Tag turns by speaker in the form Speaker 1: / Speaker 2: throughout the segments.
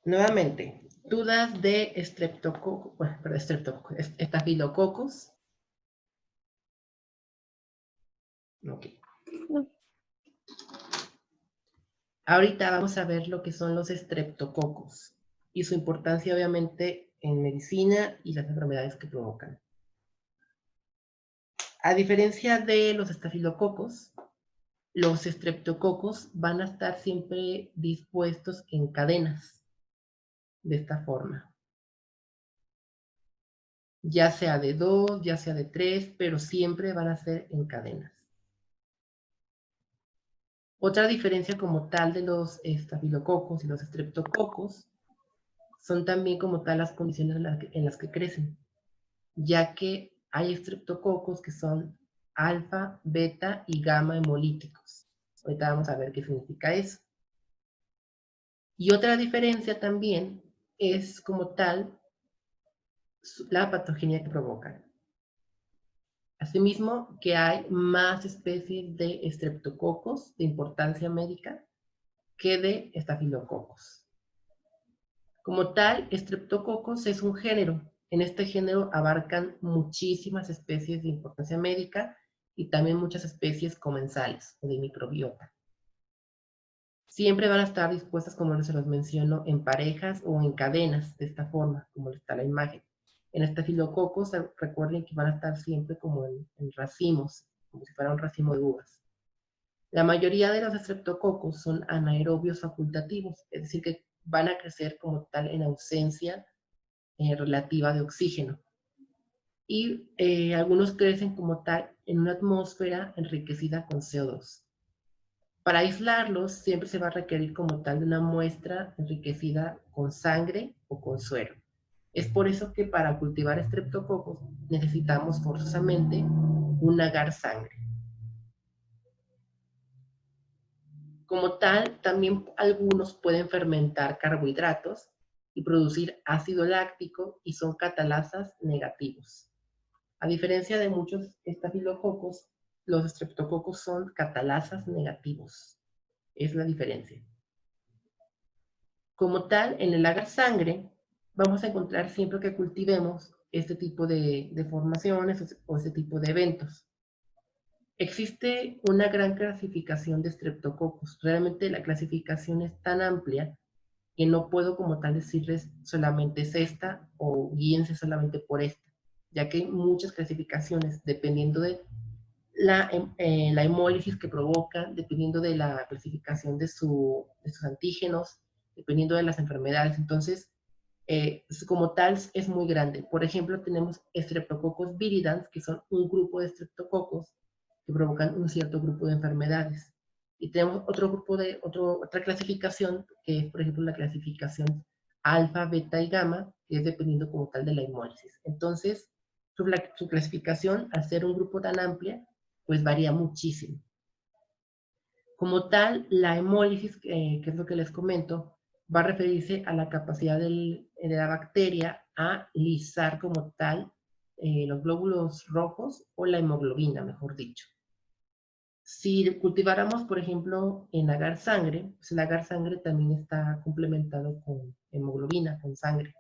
Speaker 1: Nuevamente, dudas de estafilococos. Ok.
Speaker 2: No.
Speaker 1: Ahorita vamos a ver lo que son los estreptococos y su importancia obviamente en medicina y las enfermedades que provocan. A diferencia de los estafilococos, los estreptococos van a estar siempre dispuestos en cadenas, de esta forma. Ya sea de 2, ya sea de 3, pero siempre van a ser en cadenas. Otra diferencia como tal de los estafilococos y los estreptococos son también como tal las condiciones en las que crecen, ya que hay estreptococos que son alfa, beta y gamma hemolíticos. Ahorita vamos a ver qué significa eso. Y otra diferencia también es como tal la patogenia que provocan. Asimismo, que hay más especies de estreptococos de importancia médica que de estafilococos. Como tal, estreptococos es un género. En este género abarcan muchísimas especies de importancia médica y también muchas especies comensales o de microbiota. Siempre van a estar dispuestas, como se los menciono, en parejas o en cadenas, de esta forma, como está la imagen. En estafilococos, recuerden que van a estar siempre como en racimos, como si fuera un racimo de uvas. La mayoría de los estreptococos son anaerobios facultativos, es decir, que van a crecer como tal en ausencia relativa de oxígeno. Y algunos crecen como tal en una atmósfera enriquecida con CO2. Para aislarlos siempre se va a requerir como tal de una muestra enriquecida con sangre o con suero. Es por eso que para cultivar estreptococos necesitamos forzosamente un agar sangre. Como tal, también algunos pueden fermentar carbohidratos y producir ácido láctico y son catalasas negativos. A diferencia de muchos estafilococos, los estreptococos son catalasas negativos. Es la diferencia. Como tal, en el agar sangre vamos a encontrar siempre que cultivemos este tipo de formaciones o este tipo de eventos. Existe una gran clasificación de estreptococos. Realmente la clasificación es tan amplia que no puedo como tal decirles solamente es esta o guíense solamente por esta, ya que hay muchas clasificaciones dependiendo de la hemólisis que provoca, dependiendo de la clasificación de sus antígenos, dependiendo de las enfermedades. Entonces, como tal, es muy grande. Por ejemplo, tenemos Streptococcus viridans, que son un grupo de estreptococos que provocan un cierto grupo de enfermedades. Y tenemos otro grupo otra clasificación, que es, por ejemplo, la clasificación alfa, beta y gamma, que es dependiendo como tal de la hemólisis. Entonces, su clasificación, al ser un grupo tan amplia, pues varía muchísimo. Como tal, la hemólisis, que es lo que les comento, va a referirse a la capacidad de la bacteria a lisar como tal los glóbulos rojos o la hemoglobina, mejor dicho. Si cultiváramos, por ejemplo, en agar sangre, pues el agar sangre también está complementado con hemoglobina, con sangre.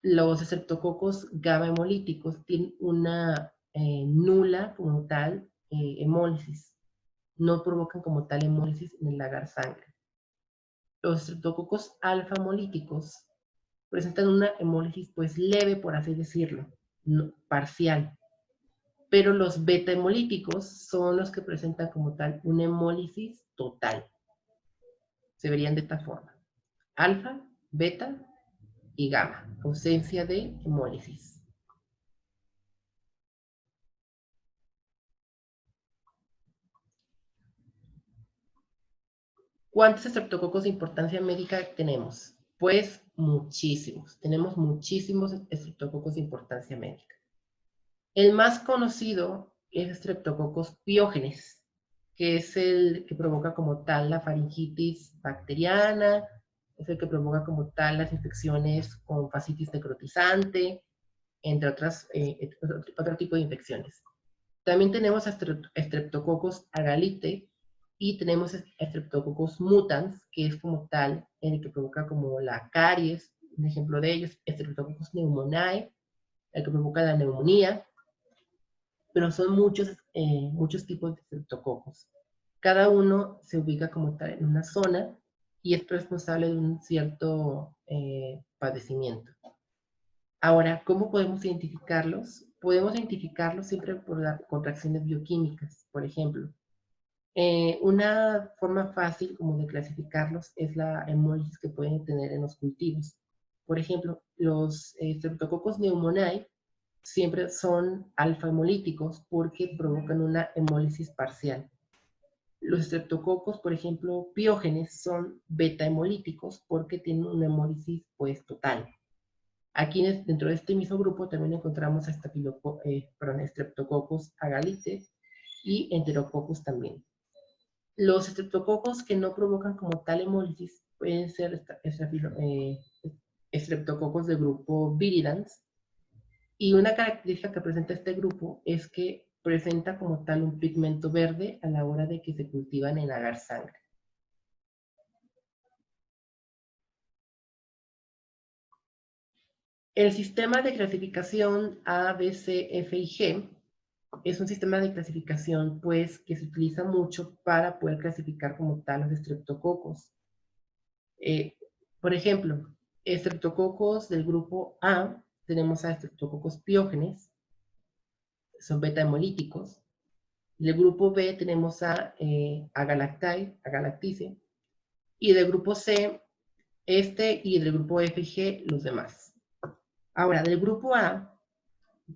Speaker 1: Los estreptococos gamma hemolíticos tienen una nula como tal hemólisis. No provocan como tal hemólisis en el agar sangre. Los estreptococos alfa hemolíticos presentan una hemólisis pues leve, por así decirlo, no, parcial. Pero los beta hemolíticos son los que presentan como tal una hemólisis total. Se verían de esta forma. Alfa, beta y gamma. Ausencia de hemólisis. ¿Cuántos estreptococos de importancia médica tenemos? Pues muchísimos. Tenemos muchísimos estreptococos de importancia médica. El más conocido es Streptococcus pyogenes, que es el que provoca como tal la faringitis bacteriana, es el que provoca como tal las infecciones con fascitis necrotizante, entre otro tipo de infecciones. También tenemos a Streptococcus agalite y tenemos Streptococcus mutans, que es como tal el que provoca como la caries, un ejemplo de ellos, Streptococcus pneumoniae, el que provoca la neumonía, pero son muchos tipos de estreptococos. Cada uno se ubica como tal en una zona y es responsable de un cierto padecimiento. Ahora, ¿cómo podemos identificarlos? Podemos identificarlos siempre con reacciones bioquímicas, por ejemplo. Una forma fácil como de clasificarlos es la hemólisis que pueden tener en los cultivos. Por ejemplo, los Streptococcus pneumoniae siempre son alfa-hemolíticos porque provocan una hemólisis parcial. Los estreptococos, por ejemplo, piógenes, son beta-hemolíticos porque tienen una hemólisis pues total. Aquí dentro de este mismo grupo también encontramos a Streptococcus agalite y Enterococcus también. Los estreptococos que no provocan como tal hemólisis pueden ser estreptococos del grupo viridans. Y una característica que presenta este grupo es que presenta como tal un pigmento verde a la hora de que se cultivan en agar sangre. El sistema de clasificación A, B, C, F y G es un sistema de clasificación pues que se utiliza mucho para poder clasificar como tal los estreptococos. Por ejemplo, estreptococos del grupo A, tenemos a estreptococos piógenes, son beta-hemolíticos. Del grupo B tenemos a Agalactice, y del grupo C, y del grupo F y G, los demás. Ahora, del grupo A,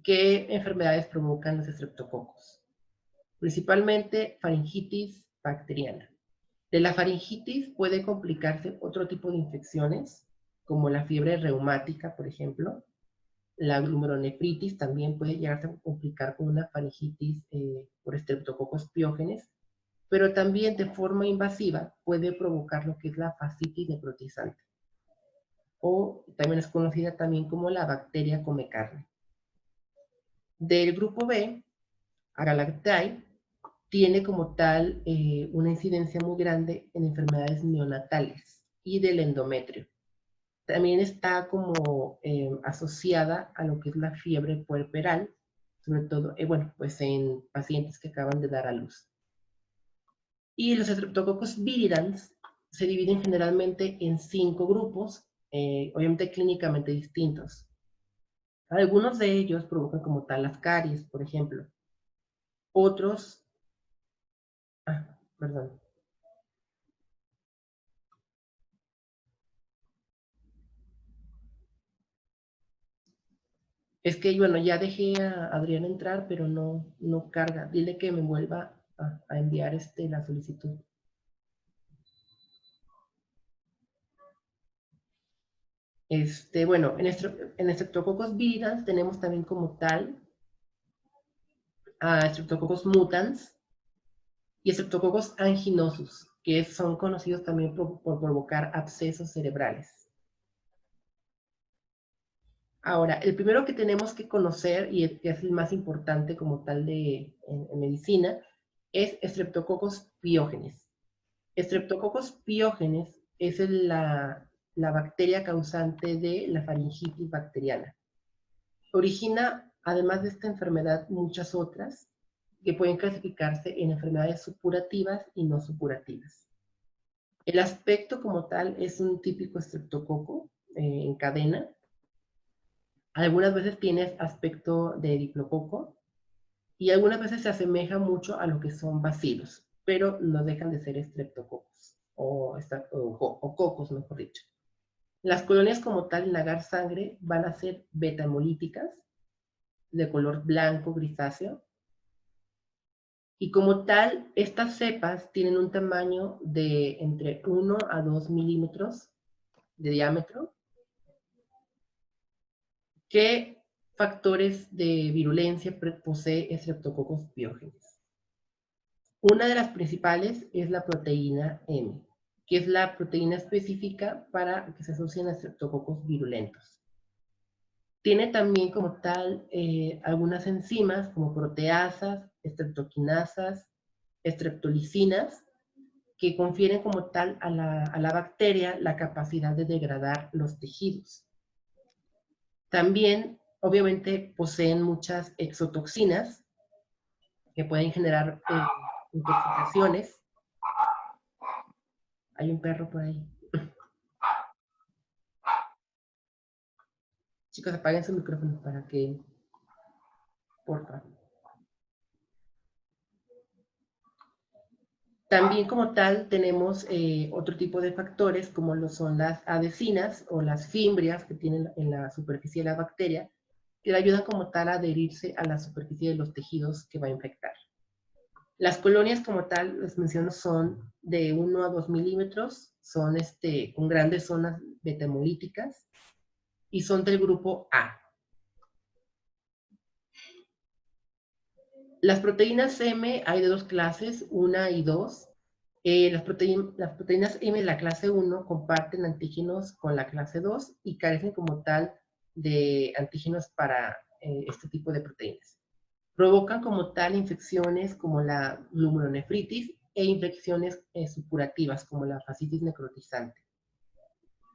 Speaker 1: ¿qué enfermedades provocan los estreptococos? Principalmente faringitis bacteriana. De la faringitis puede complicarse otro tipo de infecciones, como la fiebre reumática, por ejemplo. La glomerulonefritis también puede llegarse a complicar con una faringitis por estreptococos piógenes, pero también de forma invasiva puede provocar lo que es la fascitis necrotizante, o también es conocida también como la bacteria come carne. Del grupo B, Agalactiae, tiene como tal una incidencia muy grande en enfermedades neonatales y del endometrio. También está como asociada a lo que es la fiebre puerperal, sobre todo, bueno, pues en pacientes que acaban de dar a luz. Y los estreptococos viridans se dividen generalmente en 5 grupos, obviamente clínicamente distintos. Algunos de ellos provocan como tal las caries, por ejemplo. Otros, perdón. Es que, bueno, ya dejé a Adrián entrar, pero no carga. Dile que me vuelva a enviar la solicitud. Bueno, en Streptococcus viridans tenemos también como tal a Streptococcus mutans y Streptococcus anginosus, que son conocidos también por provocar abscesos cerebrales. Ahora, el primero que tenemos que conocer, y que es el más importante como tal en medicina, es Streptococcus piógenes. Streptococcus piógenes es la bacteria causante de la faringitis bacteriana. Origina, además de esta enfermedad, muchas otras que pueden clasificarse en enfermedades supurativas y no supurativas. El aspecto como tal es un típico estreptococo en cadena. Algunas veces tiene aspecto de diplococo y algunas veces se asemeja mucho a lo que son bacilos, pero no dejan de ser estreptococos o cocos, mejor dicho. Las colonias como tal en agar sangre van a ser beta-hemolíticas, de color blanco grisáceo, y como tal, estas cepas tienen un tamaño de entre 1 a 2 milímetros de diámetro. ¿Qué factores de virulencia posee Streptococcus piógenes? Una de las principales es la proteína M, que es la proteína específica para que se asocien a estreptococos virulentos. Tiene también como tal algunas enzimas como proteasas, estreptoquinasas, estreptolicinas, que confieren como tal a la bacteria la capacidad de degradar los tejidos. También, obviamente, poseen muchas exotoxinas que pueden generar intoxicaciones. Hay un perro por ahí. Chicos, apaguen su micrófono para que, por favor. También como tal tenemos otro tipo de factores como lo son las adhesinas o las fimbrias que tienen en la superficie de la bacteria, que le ayudan como tal a adherirse a la superficie de los tejidos que va a infectar. Las colonias como tal, les menciono, son de 1 a 2 milímetros, son con grandes zonas betamolíticas y son del grupo A. Las proteínas M hay de dos clases, 1 y 2. Las proteínas M de la clase 1 comparten antígenos con la clase 2 y carecen como tal de antígenos para este tipo de proteínas. Provocan como tal infecciones como la glomerulonefritis e infecciones supurativas como la fascitis necrotizante.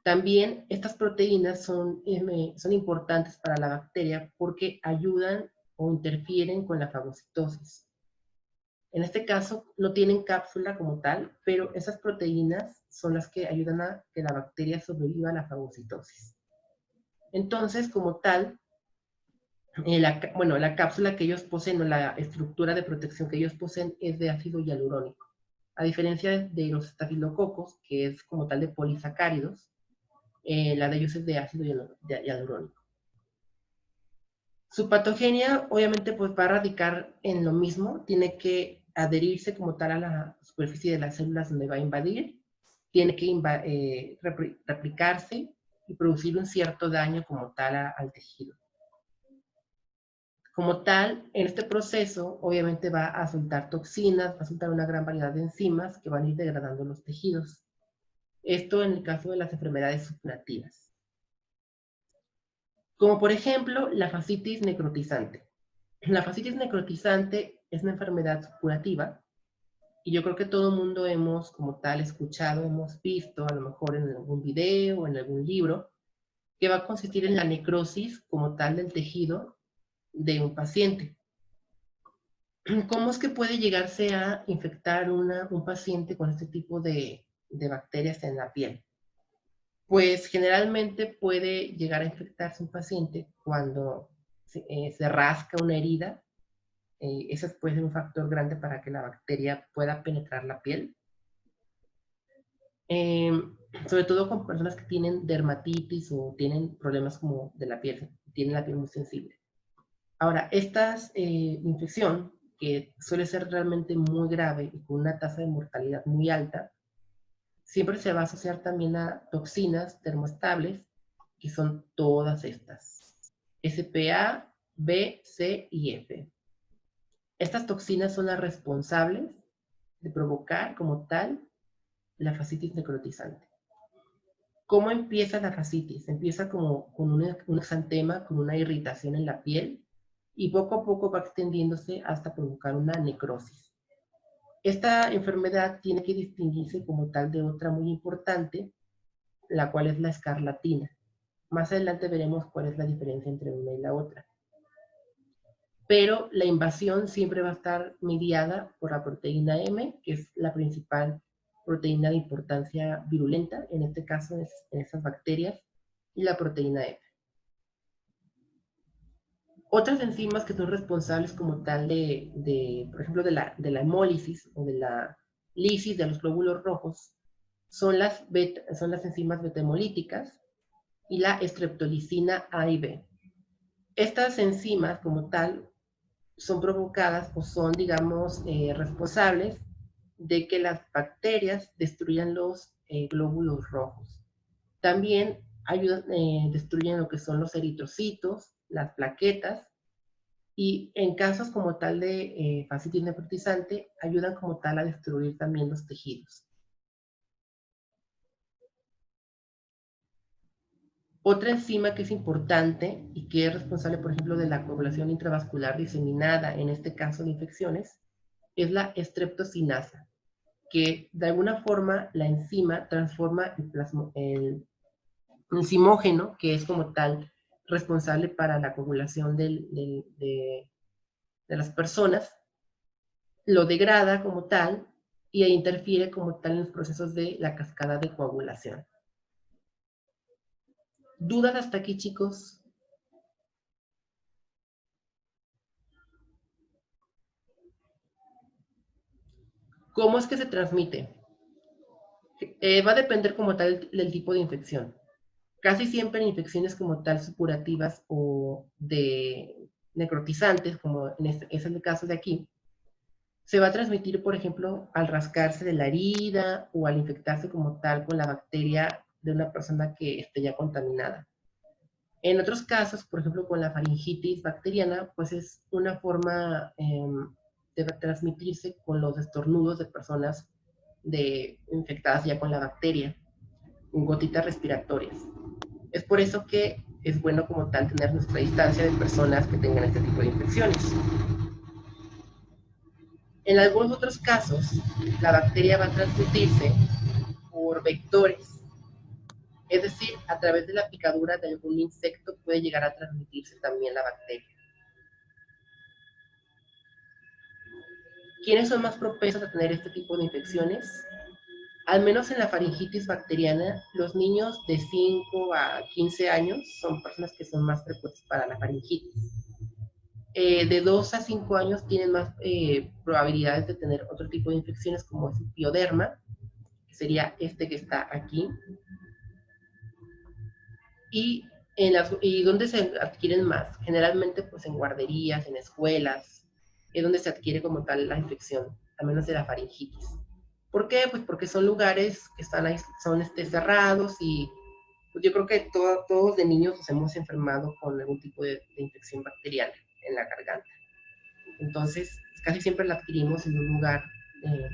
Speaker 1: También estas proteínas son importantes para la bacteria porque ayudan o interfieren con la fagocitosis. En este caso no tienen cápsula como tal, pero esas proteínas son las que ayudan a que la bacteria sobreviva a la fagocitosis. Entonces, como tal, la cápsula que ellos poseen o la estructura de protección que ellos poseen es de ácido hialurónico. A diferencia de los estafilococos, que es como tal de polisacáridos, la de ellos es de ácido hialurónico. Su patogenia, obviamente, pues va a radicar en lo mismo, tiene que adherirse como tal a la superficie de las células donde va a invadir, tiene que replicarse y producir un cierto daño como tal al tejido. Como tal, en este proceso, obviamente va a soltar toxinas, va a soltar una gran variedad de enzimas que van a ir degradando los tejidos. Esto en el caso de las enfermedades supurativas. Como por ejemplo, la fascitis necrotizante. La fascitis necrotizante es una enfermedad supurativa y yo creo que todo el mundo hemos como tal escuchado, hemos visto a lo mejor en algún video o en algún libro, que va a consistir en la necrosis como tal del tejido de un paciente. ¿Cómo es que puede llegarse a infectar un paciente con este tipo de bacterias en la piel? Pues generalmente puede llegar a infectarse un paciente cuando se rasca una herida. Ese puede ser un factor grande para que la bacteria pueda penetrar la piel. Sobre todo con personas que tienen dermatitis o tienen problemas como de la piel, tienen la piel muy sensible. Ahora, esta infección, que suele ser realmente muy grave y con una tasa de mortalidad muy alta, siempre se va a asociar también a toxinas termoestables, que son todas estas: SPA, B, C y F. Estas toxinas son las responsables de provocar como tal la fascitis necrotizante. ¿Cómo empieza la fascitis? Empieza como con un exantema, con una irritación en la piel, y poco a poco va extendiéndose hasta provocar una necrosis. Esta enfermedad tiene que distinguirse como tal de otra muy importante, la cual es la escarlatina. Más adelante veremos cuál es la diferencia entre una y la otra. Pero la invasión siempre va a estar mediada por la proteína M, que es la principal proteína de importancia virulenta, en este caso en esas bacterias, y la proteína F. Otras enzimas que son responsables como tal por ejemplo, de la hemólisis o de la lisis de los glóbulos rojos son las enzimas beta-hemolíticas y la streptolicina A y B. Estas enzimas como tal son provocadas o son, digamos, responsables de que las bacterias destruyan los glóbulos rojos. También destruyen lo que son los eritrocitos, las plaquetas, y en casos como tal de fascitis necrotizante, ayudan como tal a destruir también los tejidos. Otra enzima que es importante y que es responsable, por ejemplo, de la coagulación intravascular diseminada, en este caso de infecciones, es la streptocinasa, que de alguna forma la enzima transforma el enzimógeno, que es como tal responsable para la coagulación de las personas, lo degrada como tal y interfiere como tal en los procesos de la cascada de coagulación. ¿Dudas hasta aquí, chicos? ¿Cómo es que se transmite? Va a depender como tal del tipo de infección. Casi siempre en infecciones como tal supurativas o de necrotizantes, como es el caso de aquí, se va a transmitir, por ejemplo, al rascarse de la herida o al infectarse como tal con la bacteria de una persona que esté ya contaminada. En otros casos, por ejemplo, con la faringitis bacteriana, pues es una forma de transmitirse con los estornudos de personas infectadas ya con la bacteria, en gotitas respiratorias. Es por eso que es bueno como tal tener nuestra distancia de personas que tengan este tipo de infecciones. En algunos otros casos, la bacteria va a transmitirse por vectores, es decir, a través de la picadura de algún insecto puede llegar a transmitirse también la bacteria. ¿Quiénes son más propensos a tener este tipo de infecciones? Al menos en la faringitis bacteriana, los niños de 5 a 15 años son personas que son más frecuentes para la faringitis. De 2 a 5 años tienen más probabilidades de tener otro tipo de infecciones como es el pioderma, que sería este que está aquí. ¿Y dónde se adquieren más? Generalmente pues en guarderías, en escuelas, es donde se adquiere como tal la infección, al menos de la faringitis. ¿Por qué? Pues porque son lugares que están ahí, son cerrados y pues yo creo que todos de niños nos hemos enfermado con algún tipo de infección bacteriana en la garganta. Entonces, casi siempre la adquirimos en un lugar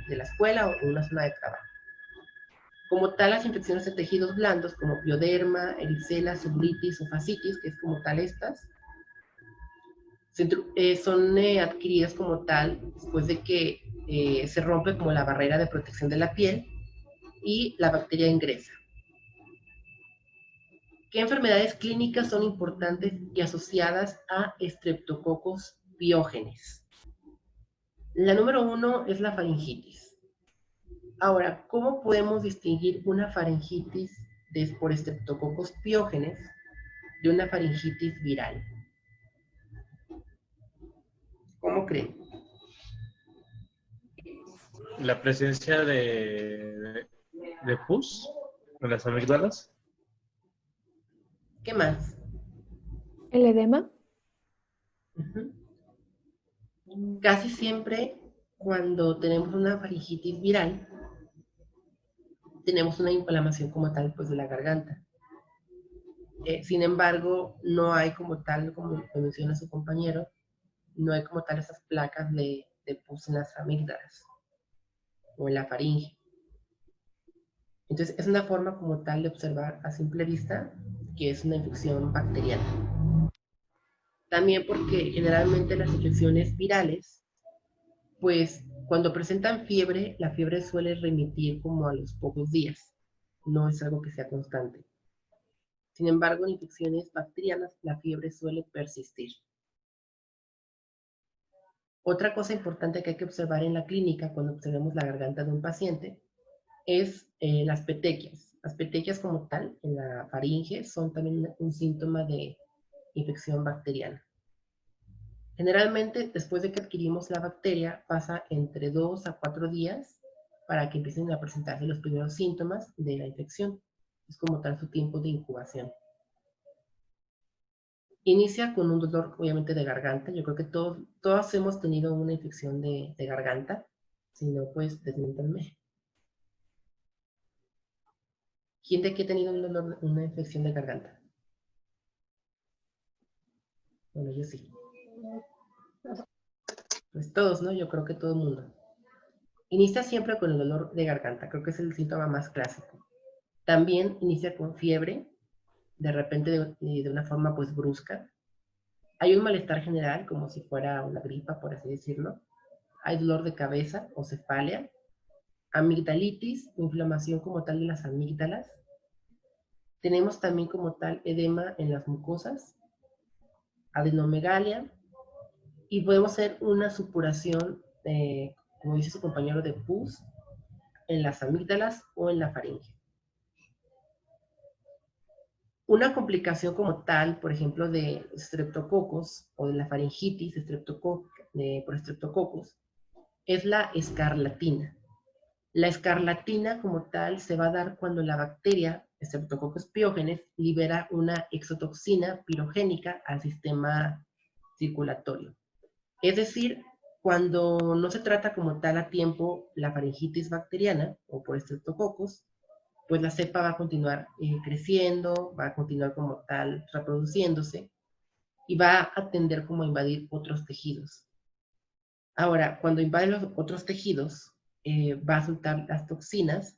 Speaker 1: de la escuela o en una zona de trabajo. Como tal, las infecciones de tejidos blandos, como pioderma, erisela, celulitis o fascitis, que es como tal estas, son adquiridas como tal después de que se rompe como la barrera de protección de la piel y la bacteria ingresa. ¿Qué enfermedades clínicas son importantes y asociadas a estreptococos piógenes? La número 1 es la faringitis. Ahora, ¿cómo podemos distinguir una faringitis por estreptococos piógenes de una faringitis viral? ¿Cómo creen?
Speaker 2: La presencia de pus en las amígdalas.
Speaker 1: ¿Qué más?
Speaker 3: ¿El edema?
Speaker 1: Uh-huh. Casi siempre cuando tenemos una faringitis viral, tenemos una inflamación como tal pues de la garganta. Sin embargo, no hay como tal, como menciona su compañero, no hay como tal esas placas de pus en las amígdalas o en la faringe. Entonces, es una forma como tal de observar a simple vista que es una infección bacteriana. También porque generalmente las infecciones virales, pues cuando presentan fiebre, la fiebre suele remitir como a los pocos días. No es algo que sea constante. Sin embargo, en infecciones bacterianas, la fiebre suele persistir. Otra cosa importante que hay que observar en la clínica cuando observemos la garganta de un paciente es las petequias. Las petequias como tal, en la faringe, son también un síntoma de infección bacteriana. Generalmente, después de que adquirimos la bacteria, pasa entre 2 a 4 días para que empiecen a presentarse los primeros síntomas de la infección. Es como tal su tiempo de incubación. Inicia con un dolor, obviamente, de garganta. Yo creo que todos hemos tenido una infección de garganta. Si no, pues desmiéntanme. ¿Quién de aquí ha tenido una infección de garganta? Bueno, yo sí. Pues todos, ¿no? Yo creo que todo el mundo. Inicia siempre con el dolor de garganta. Creo que es el síntoma más clásico. También inicia con fiebre, de repente de una forma pues brusca. Hay un malestar general, como si fuera una gripa, por así decirlo. Hay dolor de cabeza o cefalia. amigdalitis, inflamación como tal de las amígdalas. Tenemos también como tal edema en las mucosas, adenomegalia, y podemos hacer una supuración, como dice su compañero, de pus en las amígdalas o en la faringe. Una complicación como tal, por ejemplo, de estreptococos o de la faringitis por estreptococos, es la escarlatina. La escarlatina como tal se va a dar cuando la bacteria Streptococcus pyogenes libera una exotoxina pirogénica al sistema circulatorio. Es decir, cuando no se trata como tal a tiempo la faringitis bacteriana o por estreptococos, pues la cepa va a continuar creciendo, va a continuar como tal reproduciéndose y va a tender como a invadir otros tejidos. Ahora, cuando invade los otros tejidos, va a soltar las toxinas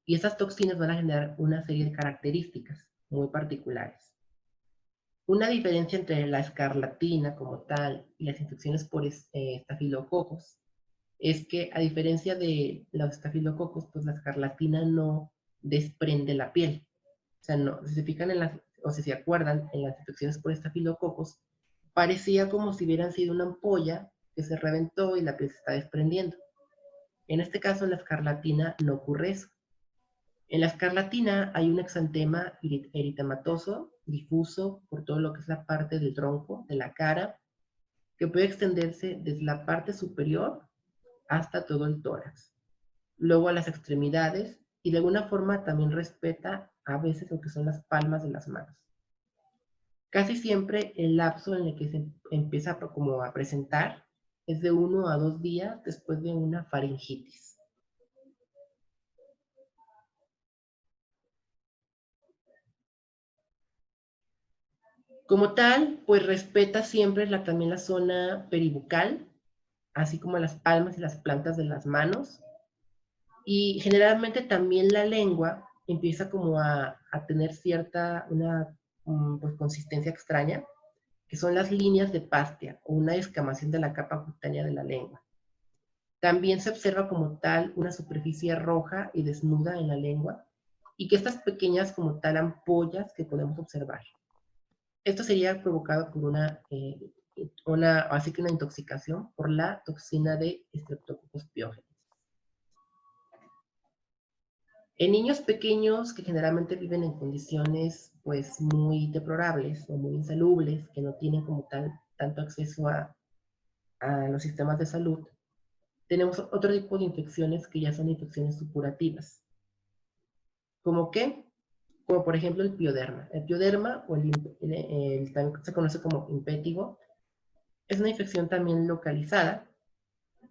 Speaker 1: y esas toxinas van a generar una serie de características muy particulares. Una diferencia entre la escarlatina como tal y las infecciones por estafilococos es que, a diferencia de los estafilococos, pues la escarlatina no desprende la piel. O sea, no, si se fijan o si se acuerdan, en las infecciones por estafilococos, parecía como si hubieran sido una ampolla que se reventó y la piel se está desprendiendo. En este caso, en la escarlatina no ocurre eso. En la escarlatina hay un exantema eritematoso, difuso por todo lo que es la parte del tronco, de la cara, que puede extenderse desde la parte superior hasta todo el tórax. Luego a las extremidades y de alguna forma también respeta a veces lo que son las palmas de las manos. Casi siempre el lapso en el que se empieza como a presentar es de 1 a 2 días después de una faringitis. Como tal, pues respeta siempre también la zona peribucal, así como las palmas y las plantas de las manos. Y generalmente también la lengua empieza como a tener una pues, consistencia extraña, que son las líneas de Pastia o una descamación de la capa cutánea de la lengua. También se observa como tal una superficie roja y desnuda en la lengua y que estas pequeñas como tal ampollas que podemos observar. Esto sería provocado por así que una intoxicación por la toxina de Streptococcus pyogenes. En niños pequeños que generalmente viven en condiciones pues muy deplorables o muy insalubres, que no tienen como tal tanto acceso a los sistemas de salud, tenemos otro tipo de infecciones que ya son infecciones supurativas. ¿Cómo qué? Como por ejemplo el pioderma. El pioderma, o también se conoce como impétigo, es una infección también localizada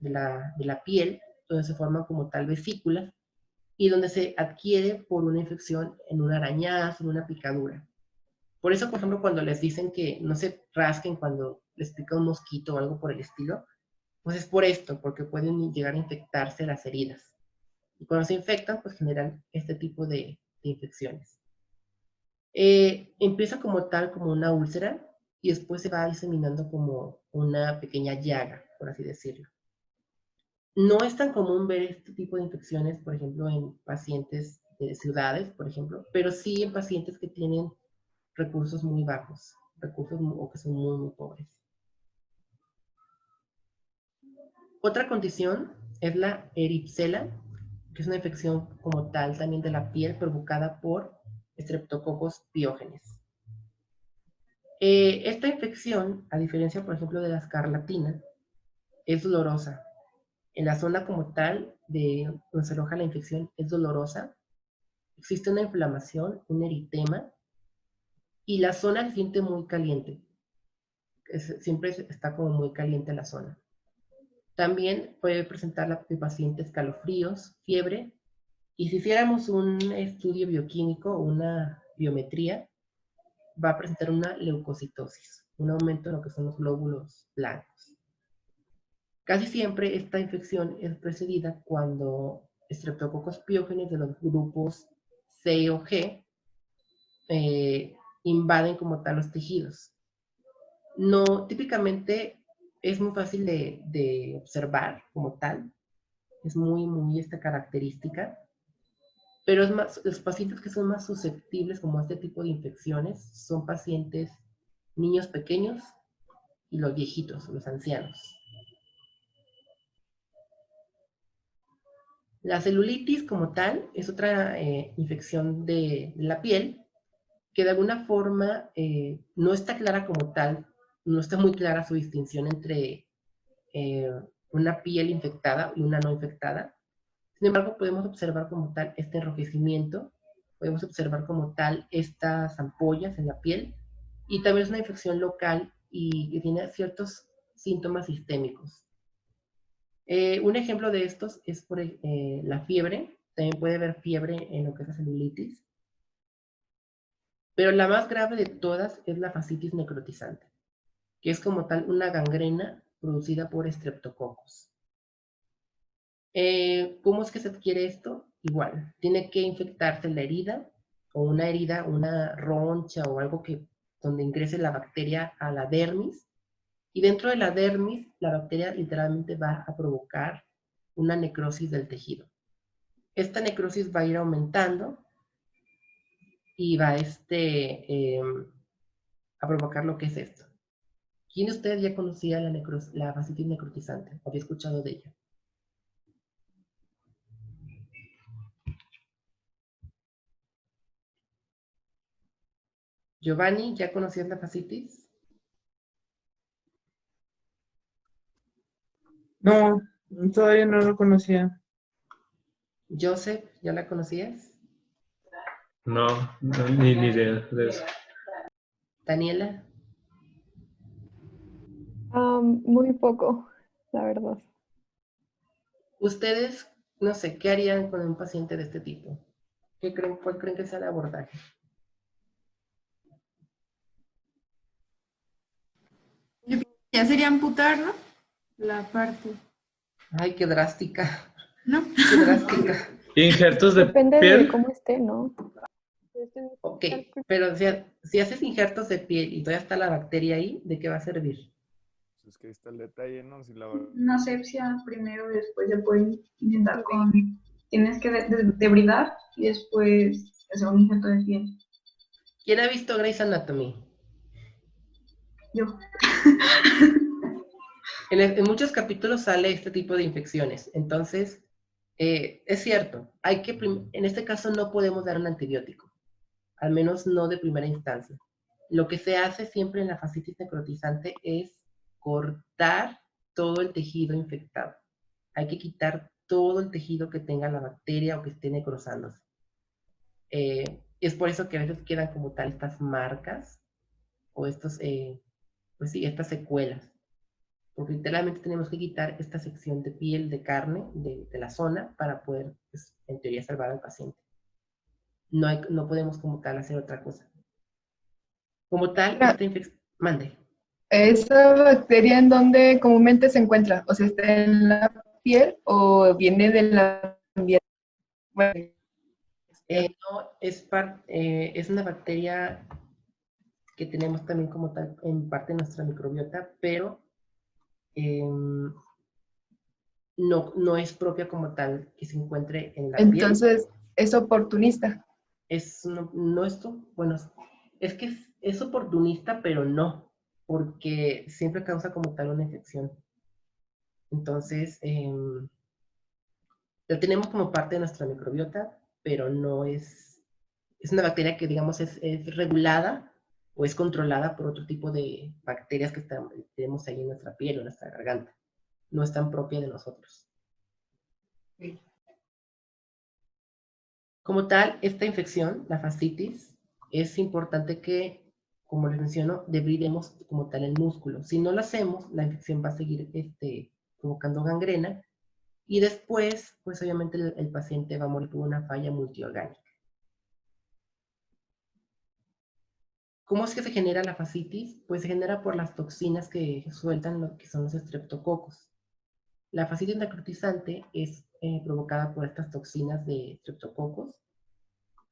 Speaker 1: de la piel, donde se forman como tal vesículas, y donde se adquiere por una infección en un arañazo, en una picadura. Por eso, por ejemplo, cuando les dicen que no se rasquen cuando les pica un mosquito o algo por el estilo, pues es por esto, porque pueden llegar a infectarse las heridas. Y cuando se infectan, pues generan este tipo de infecciones. Empieza como tal, como una úlcera, y después se va diseminando como una pequeña llaga, por así decirlo. No es tan común ver este tipo de infecciones, por ejemplo, en pacientes de ciudades, por ejemplo, pero sí en pacientes que tienen recursos muy bajos, o que son muy, muy pobres. Otra condición es la eripsela, que es una infección como tal también de la piel provocada por Streptococcus pyogenes. Esta infección, a diferencia, por ejemplo, de la escarlatina, es dolorosa. En la zona como tal de donde se aloja la infección es dolorosa. Existe una inflamación, un eritema, y la zona se siente muy caliente. Siempre está como muy caliente la zona. También puede presentar el paciente escalofríos, fiebre, y si hiciéramos un estudio bioquímico o una biometría, va a presentar una leucocitosis, un aumento en lo que son los glóbulos blancos. Casi siempre esta infección es precedida cuando Streptococcus pyogenes de los grupos C o G invaden como tal los tejidos. No, típicamente es muy fácil de observar como tal. es muy característica, pero es más, los pacientes que son más susceptibles como a este tipo de infecciones son pacientes, niños pequeños y los viejitos, los ancianos. La celulitis como tal es otra infección de la piel que de alguna forma no está clara como tal, no está muy clara su distinción entre eh, una piel infectada y una no infectada. Sin embargo, podemos observar como tal este enrojecimiento, podemos observar como tal estas ampollas en la piel y también es una infección local y que tiene ciertos síntomas sistémicos. Un ejemplo de estos es por la fiebre, también puede haber fiebre en lo que es la celulitis, pero la más grave de todas es la fascitis necrotizante, que es como tal una gangrena producida por estreptococos. ¿Cómo es que se adquiere esto? Igual, tiene que infectarse la herida o una roncha o algo que donde ingrese la bacteria a la dermis y dentro de la dermis la bacteria literalmente va a provocar una necrosis del tejido. Esta necrosis va a ir aumentando y va a provocar lo que es esto. ¿Quién de ustedes ya conocía la fascitis necrotizante? ¿Había escuchado de ella? Giovanni, ¿ya conocías la fascitis?
Speaker 4: No, todavía no lo conocía.
Speaker 1: Joseph, ¿ya la conocías?
Speaker 2: No, ni idea de eso.
Speaker 1: Daniela,
Speaker 3: Muy poco, la verdad.
Speaker 1: ustedes, no sé, ¿qué harían con un paciente de este tipo? ¿Cuál creen que sea el abordaje?
Speaker 5: Yo creo que ya sería amputar, ¿no? La parte,
Speaker 1: Ay, qué drástica,
Speaker 5: ¿no?
Speaker 1: qué drástica.
Speaker 2: ¿Injertos de
Speaker 3: Depende de
Speaker 2: piel?
Speaker 3: cómo esté, ¿no?
Speaker 1: Ok, pero si haces injertos de piel y todavía está la bacteria ahí, ¿de qué va a servir?
Speaker 6: Es que ahí está el detalle, ¿no? Si la...
Speaker 7: Una asepsia primero, después se puede intentar con... Tienes que debridar y después hacer un injerto de piel.
Speaker 1: ¿Quién ha visto Grey's Anatomy?
Speaker 7: Yo.
Speaker 1: En muchos capítulos sale este tipo de infecciones. Entonces, es cierto, en este caso no podemos dar un antibiótico, al menos no de primera instancia. Lo que se hace siempre en la fascitis necrotizante es cortar todo el tejido infectado. Hay que quitar todo el tejido que tenga la bacteria o que esté necrosándose. Es por eso que a veces quedan como tal estas marcas o pues sí, estas secuelas. Porque literalmente tenemos que quitar esta sección de piel, de carne, de la zona, para poder, pues, en teoría, salvar al paciente. No podemos como tal hacer otra cosa. Como tal, esta infección... Mande.
Speaker 8: ¿Esa bacteria en dónde comúnmente se encuentra? O sea, ¿está en la piel o viene del ambiente? Bueno,
Speaker 1: No, es una bacteria que tenemos también como tal en parte de nuestra microbiota, pero no es propia como tal que se encuentre en la piel.
Speaker 8: entonces, es oportunista.
Speaker 1: Bueno, es que es oportunista, pero no, porque siempre causa como tal una infección. Entonces, la tenemos como parte de nuestra microbiota, pero no es una bacteria que, digamos, es regulada o es controlada por otro tipo de bacterias que tenemos ahí en nuestra piel o en nuestra garganta. No es tan propia de nosotros. Como tal, esta infección, la fascitis, es importante que, como les menciono, debridemos como tal el músculo. Si no lo hacemos, la infección va a seguir provocando gangrena y después, pues obviamente el paciente va a morir por una falla multiorgánica. ¿Cómo es que se genera la fascitis? Pues se genera por las toxinas que sueltan lo que son los estreptococos. La fascitis necrotizante es provocada por estas toxinas de estreptococos.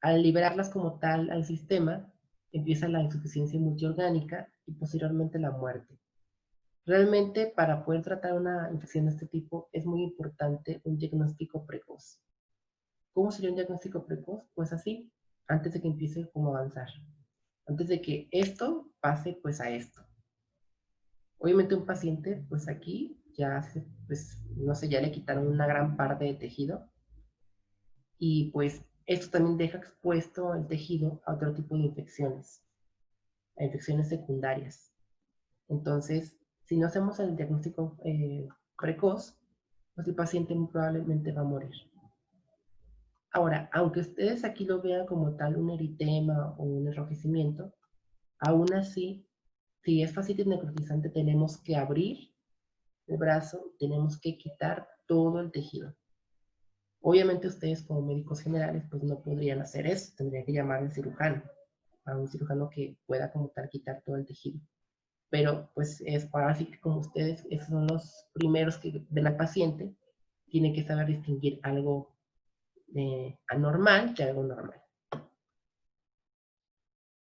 Speaker 1: Al liberarlas como tal al sistema, empieza la insuficiencia multiorgánica y posteriormente la muerte. Realmente para poder tratar una infección de este tipo es muy importante un diagnóstico precoz. ¿Cómo sería un diagnóstico precoz? Pues así, antes de que empiece como a avanzar. Antes de que esto pase pues a esto. Obviamente un paciente pues aquí ya, pues no sé, ya le quitaron una gran parte de tejido y pues esto también deja expuesto el tejido a otro tipo de infecciones, a infecciones secundarias. Entonces, si no hacemos el diagnóstico precoz, pues el paciente muy probablemente va a morir. Ahora, aunque ustedes aquí lo vean como tal un eritema o un enrojecimiento, aún así, si es fascitis necrotizante, tenemos que abrir el brazo, tenemos que quitar todo el tejido. Obviamente ustedes como médicos generales pues no podrían hacer eso, tendrían que llamar al cirujano, a un cirujano que pueda como tal quitar todo el tejido. Pero pues es para así que como ustedes esos son los primeros que ven al paciente, tienen que saber distinguir algo anormal de algo normal.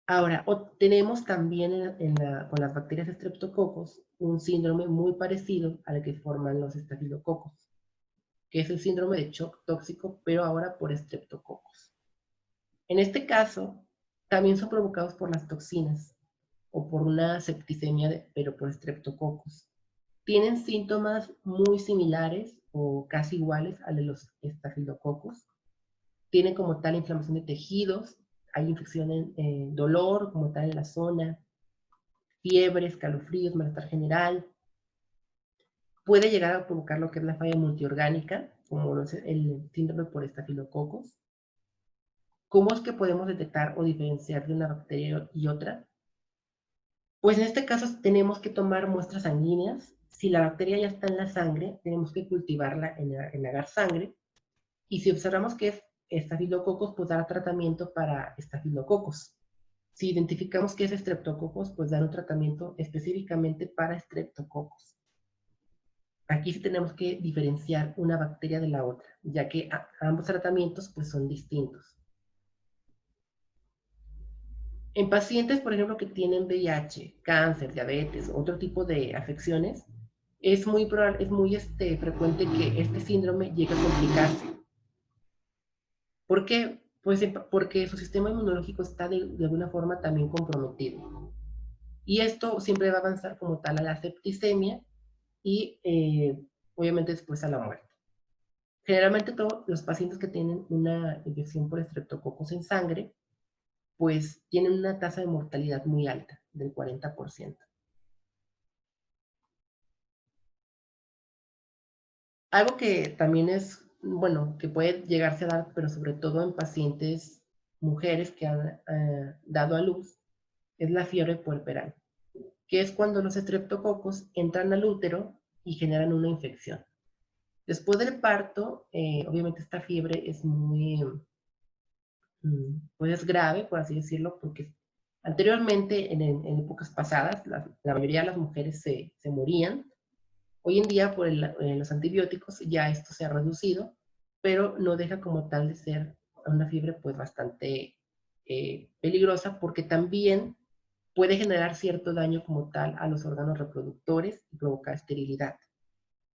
Speaker 1: Ahora, tenemos también con las bacterias estreptococos un síndrome muy parecido al que forman los estafilococos, que es el síndrome de shock tóxico, pero ahora por estreptococos. En este caso, también son provocados por las toxinas o por una septicemia, pero por estreptococos. Tienen síntomas muy similares o casi iguales a los estafilococos. Tienen como tal inflamación de tejidos, hay infección dolor como tal en la zona, fiebre, escalofríos, malestar general. Puede llegar a provocar lo que es la falla multiorgánica, como es el síndrome por estafilococos. ¿Cómo es que podemos detectar o diferenciar de una bacteria y otra? Pues en este caso tenemos que tomar muestras sanguíneas. Si la bacteria ya está en la sangre, tenemos que cultivarla en agar sangre. Y si observamos que es estafilococos, pues dar tratamiento para estafilococos. Si identificamos que es estreptococos, pues dar un tratamiento específicamente para estreptococos. Aquí sí tenemos que diferenciar una bacteria de la otra, ya que ambos tratamientos pues son distintos. En pacientes, por ejemplo, que tienen VIH, cáncer, diabetes, otro tipo de afecciones, es muy frecuente que este síndrome llegue a complicarse. ¿Por qué? Pues porque su sistema inmunológico está de alguna forma también comprometido. Y esto siempre va a avanzar como tal a la septicemia y obviamente después a la muerte. Generalmente todos los pacientes que tienen una infección por estreptococos en sangre, pues tienen una tasa de mortalidad muy alta, del 40%. Algo que también es, bueno, que puede llegarse a dar, pero sobre todo en pacientes mujeres que han dado a luz, es la fiebre puerperal, que es cuando los estreptococos entran al útero y generan una infección. Después del parto, obviamente esta fiebre es muy, pues grave, por así decirlo, porque anteriormente, en épocas pasadas, la mayoría de las mujeres se morían. Hoy en día, por los antibióticos, ya esto se ha reducido, pero no deja como tal de ser una fiebre pues bastante peligrosa, porque también puede generar cierto daño como tal a los órganos reproductores y provocar esterilidad.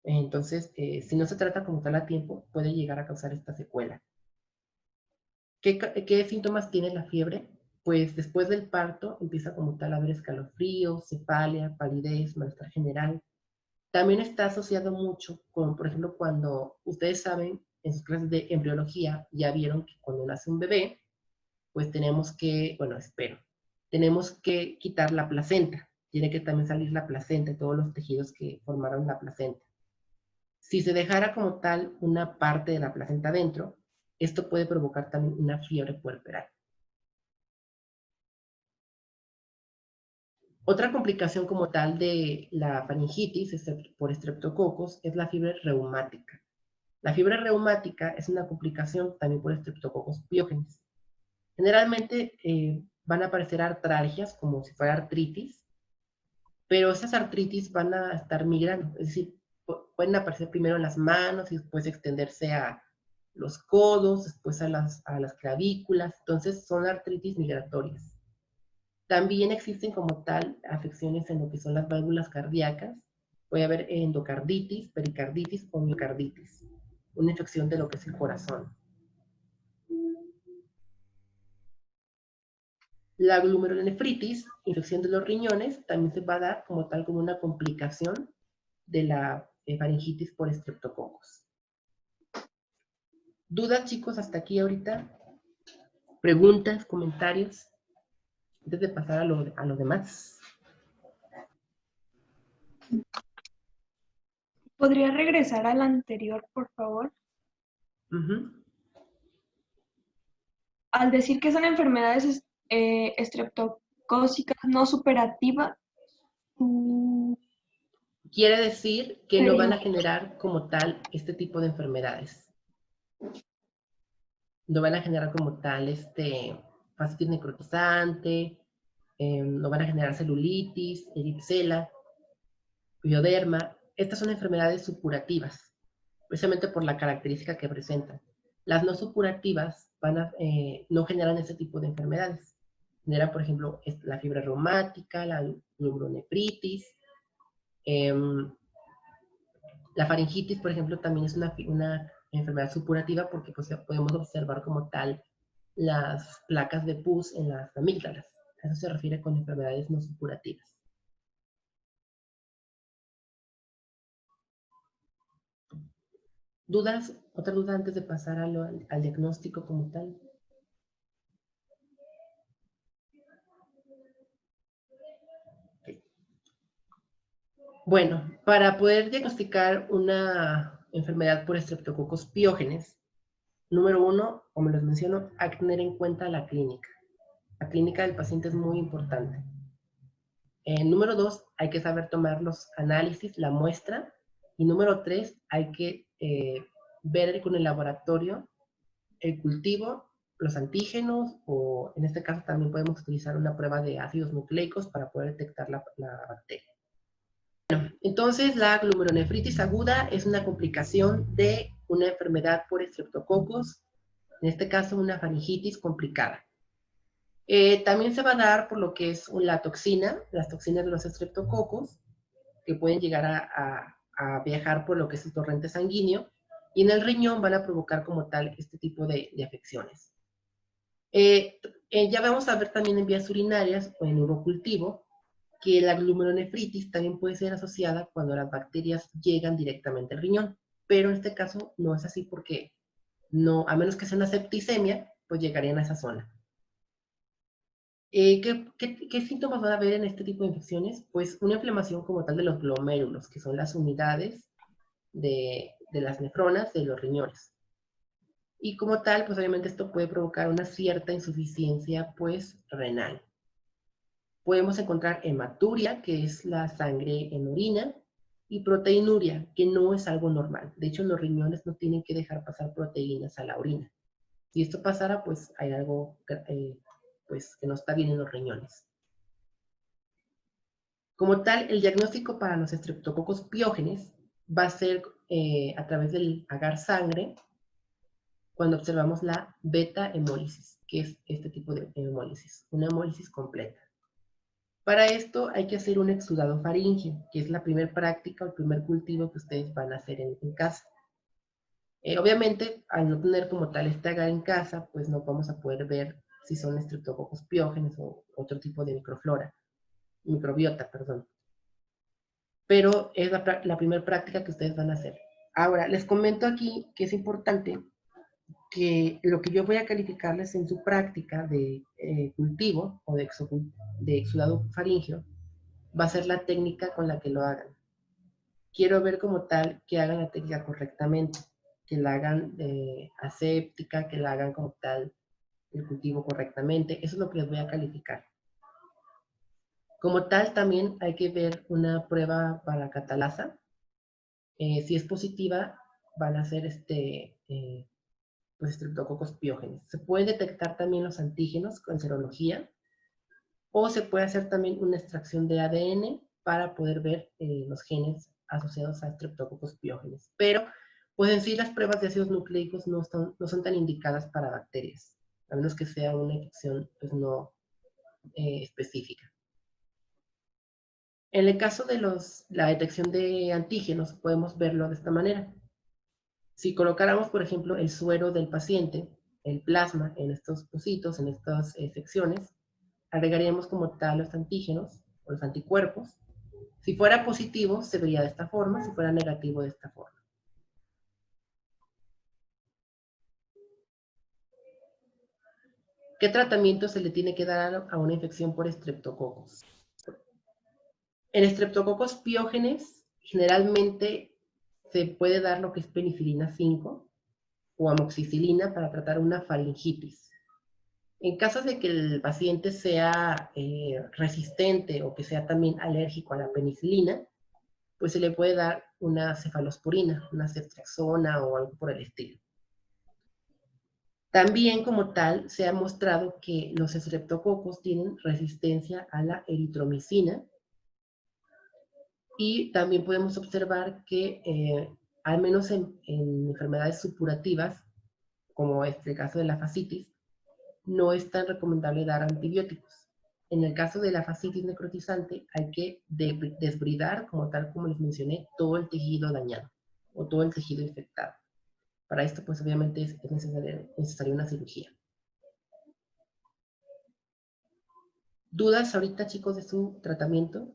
Speaker 1: Entonces, si no se trata como tal a tiempo, puede llegar a causar esta secuela. ¿Qué síntomas tiene la fiebre? Pues después del parto empieza como tal a haber escalofríos, cefalia, palidez, malestar general. También está asociado mucho con, por ejemplo, cuando ustedes saben, en sus clases de embriología, ya vieron que cuando nace un bebé, pues tenemos que, bueno, tenemos que quitar la placenta. Tiene que también salir la placenta, todos los tejidos que formaron la placenta. Si se dejara como tal una parte de la placenta dentro, esto puede provocar también una fiebre puerperal. Otra complicación como tal de la faringitis por estreptococos es la fiebre reumática. La fiebre reumática es una complicación también por estreptococos piógenes. Generalmente van a aparecer artralgias como si fuera artritis, pero esas artritis van a estar migrando, es decir, pueden aparecer primero en las manos y después extenderse a los codos, después a las clavículas. Entonces son artritis migratorias. También existen como tal afecciones en lo que son las válvulas cardíacas, Puede haber endocarditis, pericarditis o miocarditis, una infección de lo que es el corazón. La glomerulonefritis, infección de los riñones, también se va a dar como tal como una complicación de la faringitis por estreptococos. ¿Dudas, chicos, hasta aquí ahorita? ¿Preguntas, comentarios? Antes de pasar a lo demás.
Speaker 9: ¿Podría regresar al anterior, por favor? Al decir que son enfermedades estreptocócicas no superativas,
Speaker 1: quiere decir que no
Speaker 9: sería-
Speaker 1: van a generar como tal este tipo de enfermedades. No van a generar como tal fascitis necrotizante, no van a generar celulitis, eripsela, pioderma. Estas son enfermedades supurativas, precisamente por la característica que presentan. Las no supurativas no generan ese tipo de enfermedades. Generan, por ejemplo, la fiebre reumática, la glomerulonefritis. La faringitis, por ejemplo, también es una enfermedad supurativa porque pues, podemos observar como tal las placas de pus en las amígdalas. A eso se refiere con enfermedades no supurativas. ¿Dudas? ¿Otra duda antes de pasar al diagnóstico como tal? Okay. Bueno, para poder diagnosticar una enfermedad por estreptococos piógenes, número 1, como les menciono, hay que tener en cuenta la clínica. La clínica del paciente es muy importante. Número 2, hay que saber tomar los análisis, la muestra. Y número 3, hay que ver con el laboratorio el cultivo, los antígenos, o en este caso también podemos utilizar una prueba de ácidos nucleicos para poder detectar la bacteria. Bueno, entonces la glomerulonefritis aguda es una complicación de una enfermedad por estreptococos, en este caso una faringitis complicada. También se va a dar por lo que es la toxina, las toxinas de los estreptococos, que pueden llegar a viajar por lo que es el torrente sanguíneo, y en el riñón van a provocar como tal este tipo de afecciones. Ya vamos a ver también en vías urinarias o en urocultivo que la glomerulonefritis también puede ser asociada cuando las bacterias llegan directamente al riñón, pero en este caso no es así porque no, a menos que sea una septicemia, pues llegarían a esa zona. ¿Qué síntomas van a haber en este tipo de infecciones? Pues una inflamación como tal de los glomérulos, que son las unidades de las nefronas de los riñones. Y como tal, pues obviamente esto puede provocar una cierta insuficiencia, pues, renal. Podemos encontrar hematuria, que es la sangre en orina, y proteinuria, que no es algo normal. De hecho, los riñones no tienen que dejar pasar proteínas a la orina. Si esto pasara, pues hay algo pues, que no está bien en los riñones. Como tal, el diagnóstico para los estreptococos piógenes va a ser a través del agar sangre cuando observamos la beta-hemólisis, que es este tipo de hemólisis, una hemólisis completa. Para esto hay que hacer un exudado faríngeo, que es la primera práctica o el primer cultivo que ustedes van a hacer en casa. Obviamente, al no tener como tal este agar en casa, pues no vamos a poder ver si son estreptococos piógenes o otro tipo de microbiota, perdón. Pero es la primera práctica que ustedes van a hacer. Ahora, les comento aquí que es importante que lo que yo voy a calificarles en su práctica de cultivo o de exudado faríngeo va a ser la técnica con la que lo hagan. Quiero ver como tal que hagan la técnica correctamente, que la hagan aséptica, que la hagan como tal el cultivo correctamente. Eso es lo que les voy a calificar. Como tal, también hay que ver una prueba para catalasa. Si es positiva, van a ser pues, estreptococos piógenes. Se puede detectar también los antígenos con serología, o se puede hacer también una extracción de ADN para poder ver los genes asociados a estreptococos piógenes. Pero, pues en sí las pruebas de ácidos nucleicos no son tan indicadas para bacterias, a menos que sea una infección pues no específica. En el caso de la detección de antígenos, podemos verlo de esta manera. Si colocáramos, por ejemplo, el suero del paciente, el plasma, en estos pocitos, en estas secciones, agregaríamos como tal los antígenos o los anticuerpos. Si fuera positivo, se vería de esta forma, si fuera negativo, de esta forma. ¿Qué tratamiento se le tiene que dar a una infección por estreptococos? En estreptococos piógenes, generalmente se puede dar lo que es penicilina 5 o amoxicilina para tratar una faringitis. En caso de que el paciente sea resistente o que sea también alérgico a la penicilina, pues se le puede dar una cefalosporina, una ceftriaxona o algo por el estilo. También, como tal, se ha mostrado que los estreptococos tienen resistencia a la eritromicina, y también podemos observar que, al menos en enfermedades supurativas, como es el caso de la fascitis, no es tan recomendable dar antibióticos. En el caso de la fascitis necrotizante, hay que desbridar, como tal como les mencioné, todo el tejido dañado o todo el tejido infectado. Para esto, pues obviamente es necesaria una cirugía. ¿Dudas ahorita, chicos, de su tratamiento?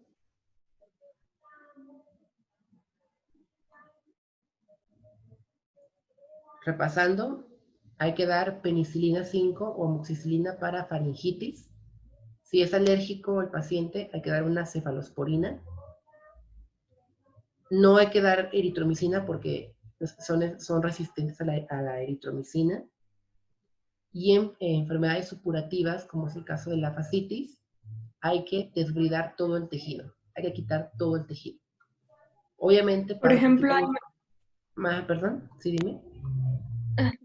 Speaker 1: Repasando, hay que dar penicilina 5 o amoxicilina para faringitis. Si es alérgico el paciente, hay que dar una cefalosporina. No hay que dar eritromicina porque son resistentes a la eritromicina. Y en enfermedades supurativas, como es el caso de la fascitis, hay que desbridar todo el tejido. Hay que quitar todo el tejido. Obviamente,
Speaker 9: Por ejemplo,
Speaker 1: perdón, sí, dime.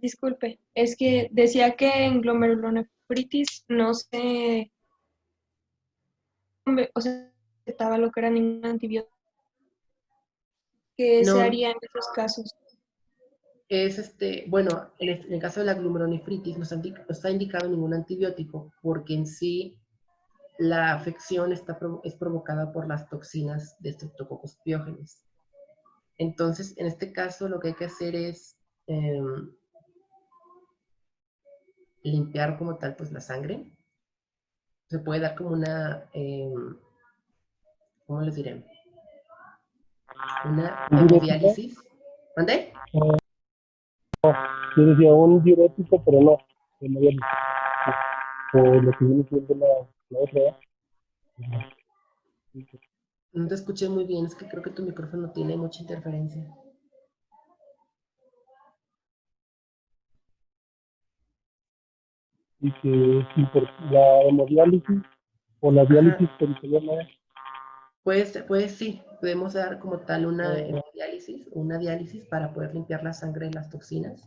Speaker 9: disculpe, es que decía que en glomerulonefritis no se, o sea, estaba lo que era ningún antibiótico. ¿Qué se
Speaker 1: No,
Speaker 9: haría en esos casos?
Speaker 1: es bueno, en el caso de la glomerulonefritis no está indicado ningún antibiótico porque en sí la afección es provocada por las toxinas de estreptococos piógenes. Entonces, en este caso lo que hay que hacer es limpiar como tal pues la sangre. Se puede dar como una, ¿cómo les diré? Una hemodiálisis. ¿Mande?
Speaker 10: Yo decía un diurético, pero no, o lo que viene siendo la otra.
Speaker 1: No te escuché muy bien, es que creo que tu micrófono tiene mucha interferencia.
Speaker 10: Y que la hemodiálisis o la diálisis peritoneal.
Speaker 1: Pues sí, podemos dar como tal una hemodiálisis, una diálisis para poder limpiar la sangre de las toxinas.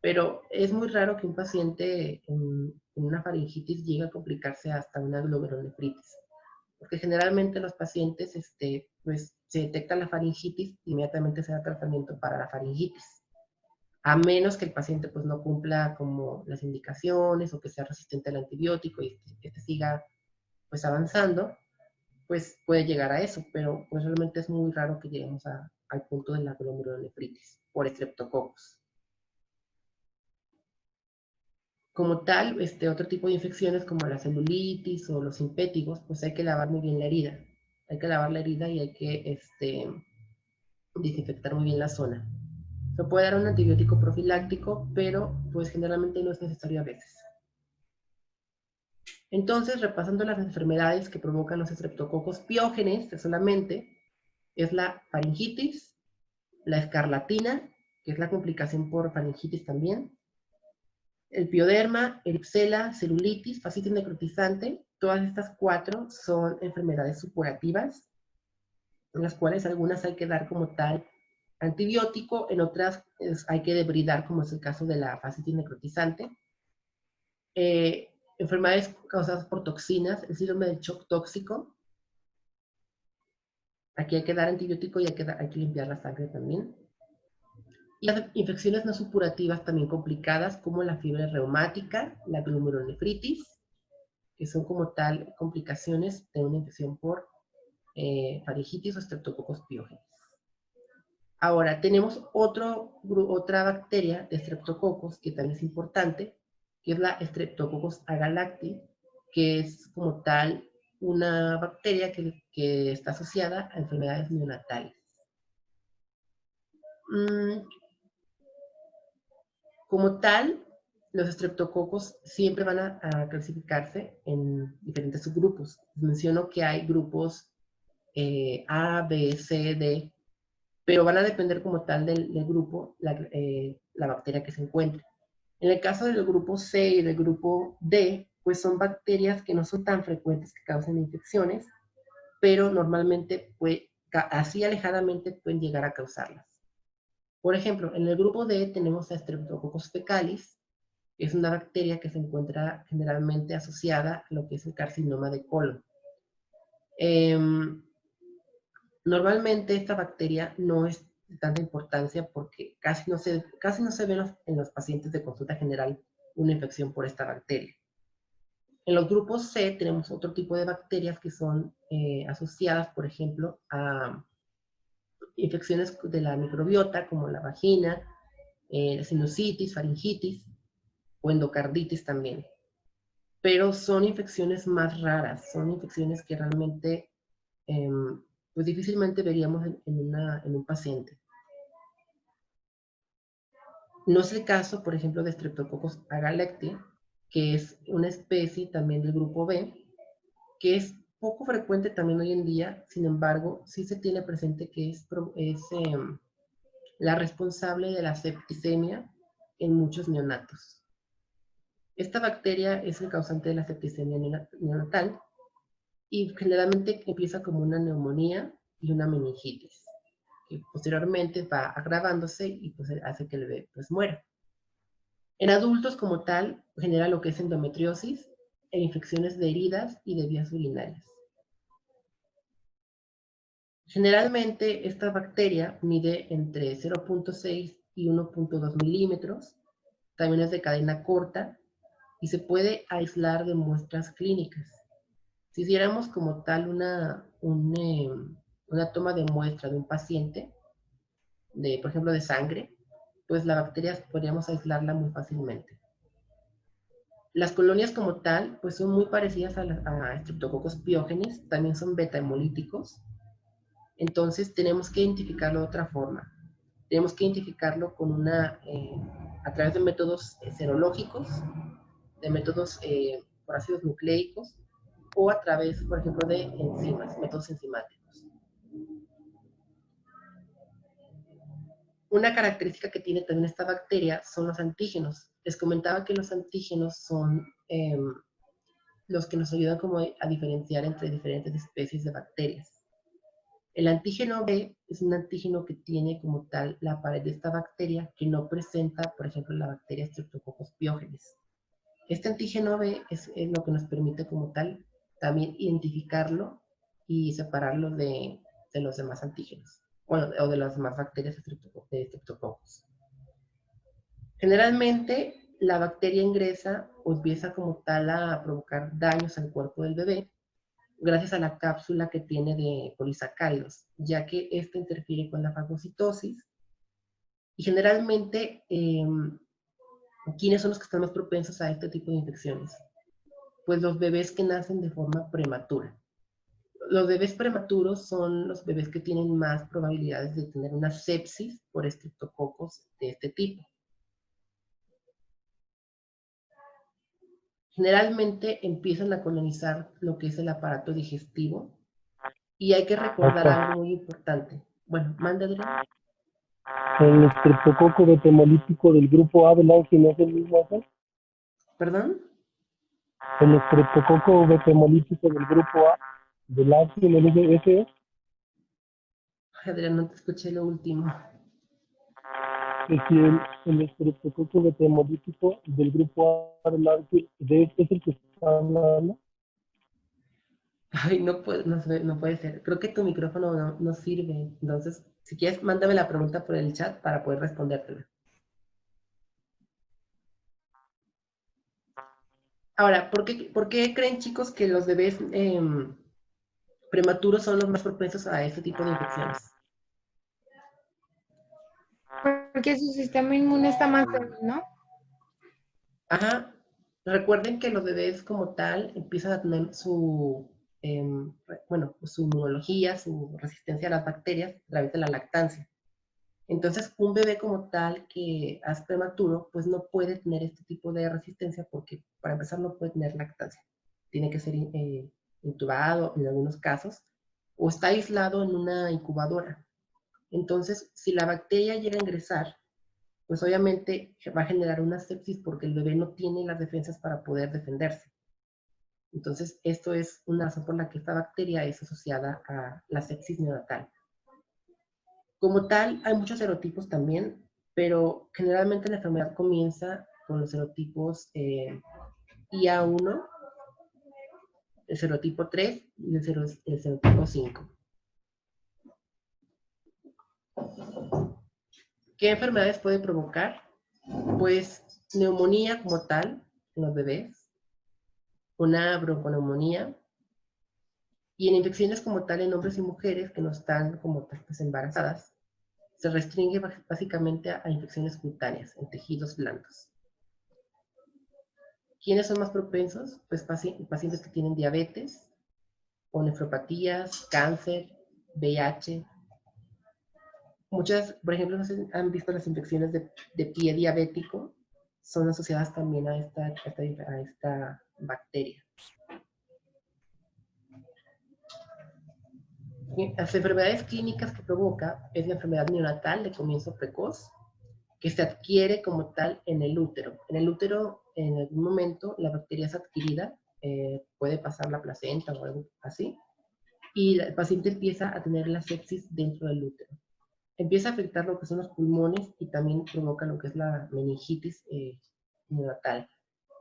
Speaker 1: Pero es muy raro que un paciente en una faringitis llegue a complicarse hasta una glomerulonefritis. Porque generalmente los pacientes, pues se detecta la faringitis, inmediatamente se da tratamiento para la faringitis. A menos que el paciente pues no cumpla como las indicaciones o que sea resistente al antibiótico y este siga pues avanzando, pues puede llegar a eso, pero pues realmente es muy raro que lleguemos al punto de la glomerulonefritis por estreptococos. Como tal, otro tipo de infecciones como la celulitis o los impétigos, pues hay que lavar muy bien la herida. Hay que lavar la herida y hay que desinfectar muy bien la zona. Se puede dar un antibiótico profiláctico, pero pues generalmente no es necesario a veces. Entonces, repasando las enfermedades que provocan los estreptococos piógenes solamente, es la faringitis, la escarlatina, que es la complicación por faringitis también, el pioderma, eripsela, celulitis, fascitis necrotizante. Todas estas 4 son enfermedades supurativas, en las cuales algunas hay que dar como tal antibiótico, en otras hay que debridar, como es el caso de la fascitis necrotizante. Enfermedades causadas por toxinas, el síndrome del shock tóxico. Aquí hay que dar antibiótico y hay que limpiar la sangre también. Y las infecciones no supurativas también complicadas, como la fiebre reumática, la glomerulonefritis, que son como tal complicaciones de una infección por faringitis o Streptococcus pyogenes. Ahora, tenemos otra bacteria de Streptococcus que también es importante, que es la Streptococcus agalacti, que es como tal una bacteria que está asociada a enfermedades neonatales. Como tal, los estreptococos siempre van a clasificarse en diferentes subgrupos. Les menciono que hay grupos A, B, C, D, pero van a depender como tal del grupo la bacteria que se encuentre. En el caso del grupo C y del grupo D, pues son bacterias que no son tan frecuentes que causen infecciones, pero normalmente, así alejadamente, pueden llegar a causarlas. Por ejemplo, en el grupo D tenemos a Streptococcus fecalis, que es una bacteria que se encuentra generalmente asociada a lo que es el carcinoma de colon. Normalmente esta bacteria no es de tanta importancia porque casi no se ve en los pacientes de consulta general una infección por esta bacteria. En los grupos C tenemos otro tipo de bacterias que son asociadas, por ejemplo, a infecciones de la microbiota, como la vagina, sinusitis, faringitis o endocarditis también. Pero son infecciones más raras, son infecciones que realmente pues difícilmente veríamos en un paciente. No es el caso, por ejemplo, de Streptococcus agalacti, que es una especie también del grupo B, que es poco frecuente también hoy en día. Sin embargo, sí se tiene presente que es la responsable de la septicemia en muchos neonatos. Esta bacteria es el causante de la septicemia neonatal y generalmente empieza como una neumonía y una meningitis, que posteriormente va agravándose y pues hace que el bebé pues muera. En adultos como tal, genera lo que es endometriosis e infecciones de heridas y de vías urinarias. Generalmente esta bacteria mide entre 0.6 y 1.2 milímetros, también es de cadena corta y se puede aislar de muestras clínicas. Si hiciéramos como tal una toma de muestra de un paciente, por ejemplo de sangre, pues la bacteria podríamos aislarla muy fácilmente. Las colonias como tal, pues son muy parecidas a Streptococcus pyogenes, también son beta-hemolíticos. Entonces tenemos que identificarlo de otra forma. Tenemos que identificarlo a través de métodos serológicos, de métodos por ácidos nucleicos, o a través, por ejemplo, de enzimas, métodos enzimáticos. Una característica que tiene también esta bacteria son los antígenos. Les comentaba que los antígenos son los que nos ayudan como a diferenciar entre diferentes especies de bacterias. El antígeno B es un antígeno que tiene como tal la pared de esta bacteria que no presenta, por ejemplo, la bacteria Streptococcus pyogenes. Este antígeno B es lo que nos permite como tal también identificarlo y separarlo de los demás antígenos, bueno, o de las demás bacterias de Streptococcus. Generalmente la bacteria ingresa o empieza como tal a provocar daños al cuerpo del bebé gracias a la cápsula que tiene de polisacáridos, ya que esta interfiere con la fagocitosis. Y generalmente, ¿quiénes son los que están más propensos a este tipo de infecciones? Pues los bebés que nacen de forma prematura. Los bebés prematuros son los bebés que tienen más probabilidades de tener una sepsis por estreptococos de este tipo. Generalmente empiezan a colonizar lo que es el aparato digestivo y hay que recordar algo muy importante. Bueno, manda Adrián.
Speaker 10: El estreptococo beta-hemolítico del grupo A del ANGI no es el mismo acá.
Speaker 1: ¿Perdón?
Speaker 10: El estreptococo beta-hemolítico del grupo A del ANGI no es ese.
Speaker 1: Adrián, no te escuché lo último.
Speaker 10: Es decir, el estreptococo beta-hemolítico del grupo A del ANGI, de este es el que está hablando.
Speaker 1: Ay, no puede ser. Creo que tu micrófono no sirve. Entonces, si quieres, mándame la pregunta por el chat para poder respondértela. Ahora, ¿por qué creen, chicos, que los bebés prematuros son los más propensos a este tipo de infecciones.
Speaker 5: Porque su sistema inmune está más débil, ¿no?
Speaker 1: Ajá. Recuerden que los bebés como tal empiezan a tener su, su inmunología, su resistencia a las bacterias a través de la lactancia. Entonces, un bebé como tal que es prematuro, pues no puede tener este tipo de resistencia porque, para empezar, no puede tener lactancia. Tiene que ser intubado en algunos casos o está aislado en una incubadora. Entonces, si la bacteria llega a ingresar, pues obviamente va a generar una sepsis porque el bebé no tiene las defensas para poder defenderse. Entonces, esto es una razón por la que esta bacteria es asociada a la sepsis neonatal. Como tal, hay muchos serotipos también, pero generalmente la enfermedad comienza con los serotipos IA1, el serotipo 3 y el serotipo 5. ¿Qué enfermedades puede provocar? Pues neumonía como tal en los bebés, una bronconeumonía, y en infecciones como tal en hombres y mujeres que no están como tal pues, embarazadas, se restringe básicamente a infecciones cutáneas en tejidos blandos. ¿Quiénes son más propensos? Pues pacientes que tienen diabetes, o nefropatías, cáncer, VIH. Muchas, por ejemplo, no sé si han visto las infecciones de pie diabético, son asociadas también a esta bacteria. Las enfermedades clínicas que provoca es la enfermedad neonatal de comienzo precoz, que se adquiere como tal en el útero. En el útero, en algún momento, la bacteria es adquirida, puede pasar la placenta o algo así, y el paciente empieza a tener la sepsis dentro del útero. Empieza a afectar lo que son los pulmones y también provoca lo que es la meningitis neonatal.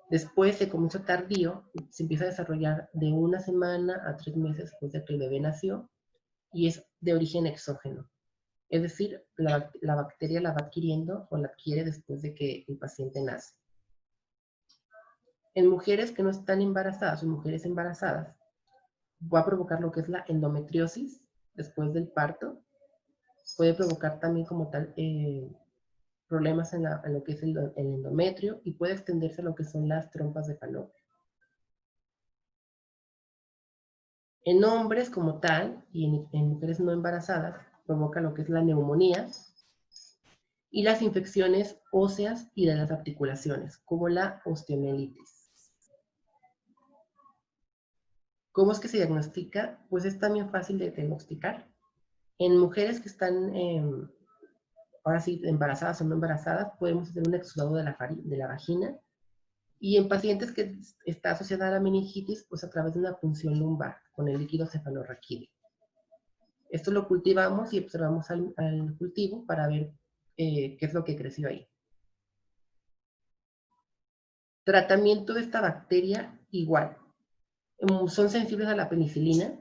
Speaker 1: Después, de comienzo tardío, se empieza a desarrollar de 1 semana a 3 meses después de que el bebé nació y es de origen exógeno. Es decir, la bacteria la va adquiriendo o la adquiere después de que el paciente nace. En mujeres que no están embarazadas o mujeres embarazadas, va a provocar lo que es la endometriosis después del parto. Puede provocar también como tal problemas en lo que es el endometrio y puede extenderse a lo que son las trompas de falopio. En hombres como tal y en mujeres no embarazadas provoca lo que es la neumonía y las infecciones óseas y de las articulaciones, como la osteomielitis. ¿Cómo es que se diagnostica? Pues es también fácil de diagnosticar. En mujeres que están, ahora sí, embarazadas o no embarazadas, podemos hacer un exudado de la vagina. Y en pacientes que está asociada a la meningitis, pues a través de una punción lumbar con el líquido cefalorraquídeo. Esto lo cultivamos y observamos al cultivo para ver qué es lo que creció ahí. Tratamiento de esta bacteria, igual. Son sensibles a la penicilina,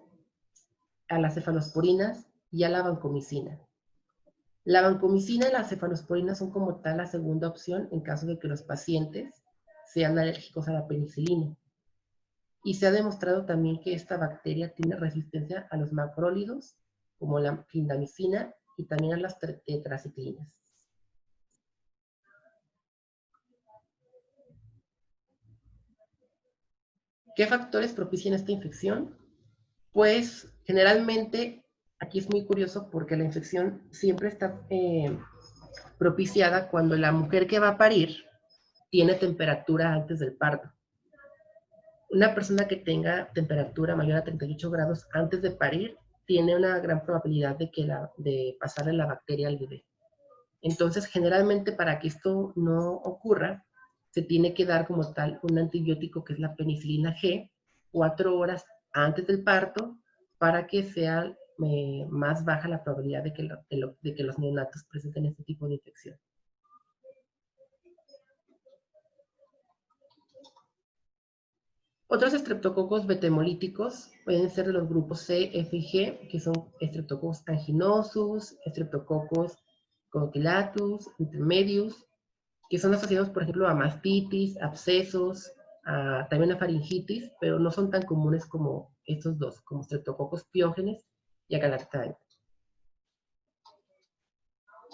Speaker 1: a las cefalosporinas y a la vancomicina. La vancomicina y las cefalosporinas son como tal la segunda opción en caso de que los pacientes sean alérgicos a la penicilina. Y se ha demostrado también que esta bacteria tiene resistencia a los macrólidos, como la clindamicina y también a las tetraciclinas. ¿Qué factores propician esta infección? Pues generalmente, aquí es muy curioso porque la infección siempre está propiciada cuando la mujer que va a parir tiene temperatura antes del parto. Una persona que tenga temperatura mayor a 38 grados antes de parir tiene una gran probabilidad de pasarle la bacteria al bebé. Entonces, generalmente para que esto no ocurra, se tiene que dar como tal un antibiótico que es la penicilina G 4 horas antes del parto para que sea más baja la probabilidad de que los neonatos presenten este tipo de infección. Otros estreptococos betemolíticos pueden ser de los grupos C, F y G, que son Streptococcus anginosus, Streptococcus condylatus, intermedius, que son asociados, por ejemplo, a mastitis, abscesos, también a faringitis, pero no son tan comunes como estos dos, como Streptococcus pyogenes y Agalactidae.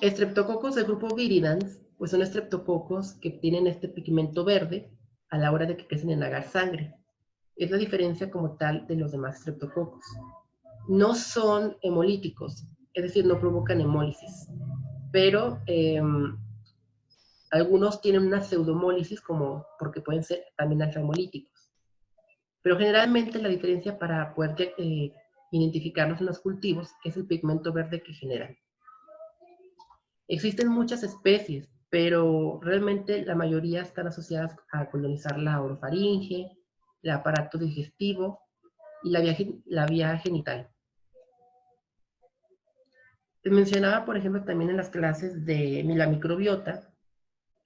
Speaker 1: Streptococcus del grupo Viridans, pues son estreptococos que tienen este pigmento verde a la hora de que crecen en agar sangre. Es la diferencia como tal de los demás estreptococos. No son hemolíticos, es decir, no provocan hemólisis, pero algunos tienen una pseudomólisis porque pueden ser también alfa-hemolíticos. Pero generalmente la diferencia para poder identificarlos en los cultivos es el pigmento verde que generan. Existen muchas especies, pero realmente la mayoría están asociadas a colonizar la orofaringe, el aparato digestivo y la vía genital. Les mencionaba, por ejemplo, también en las clases de la microbiota,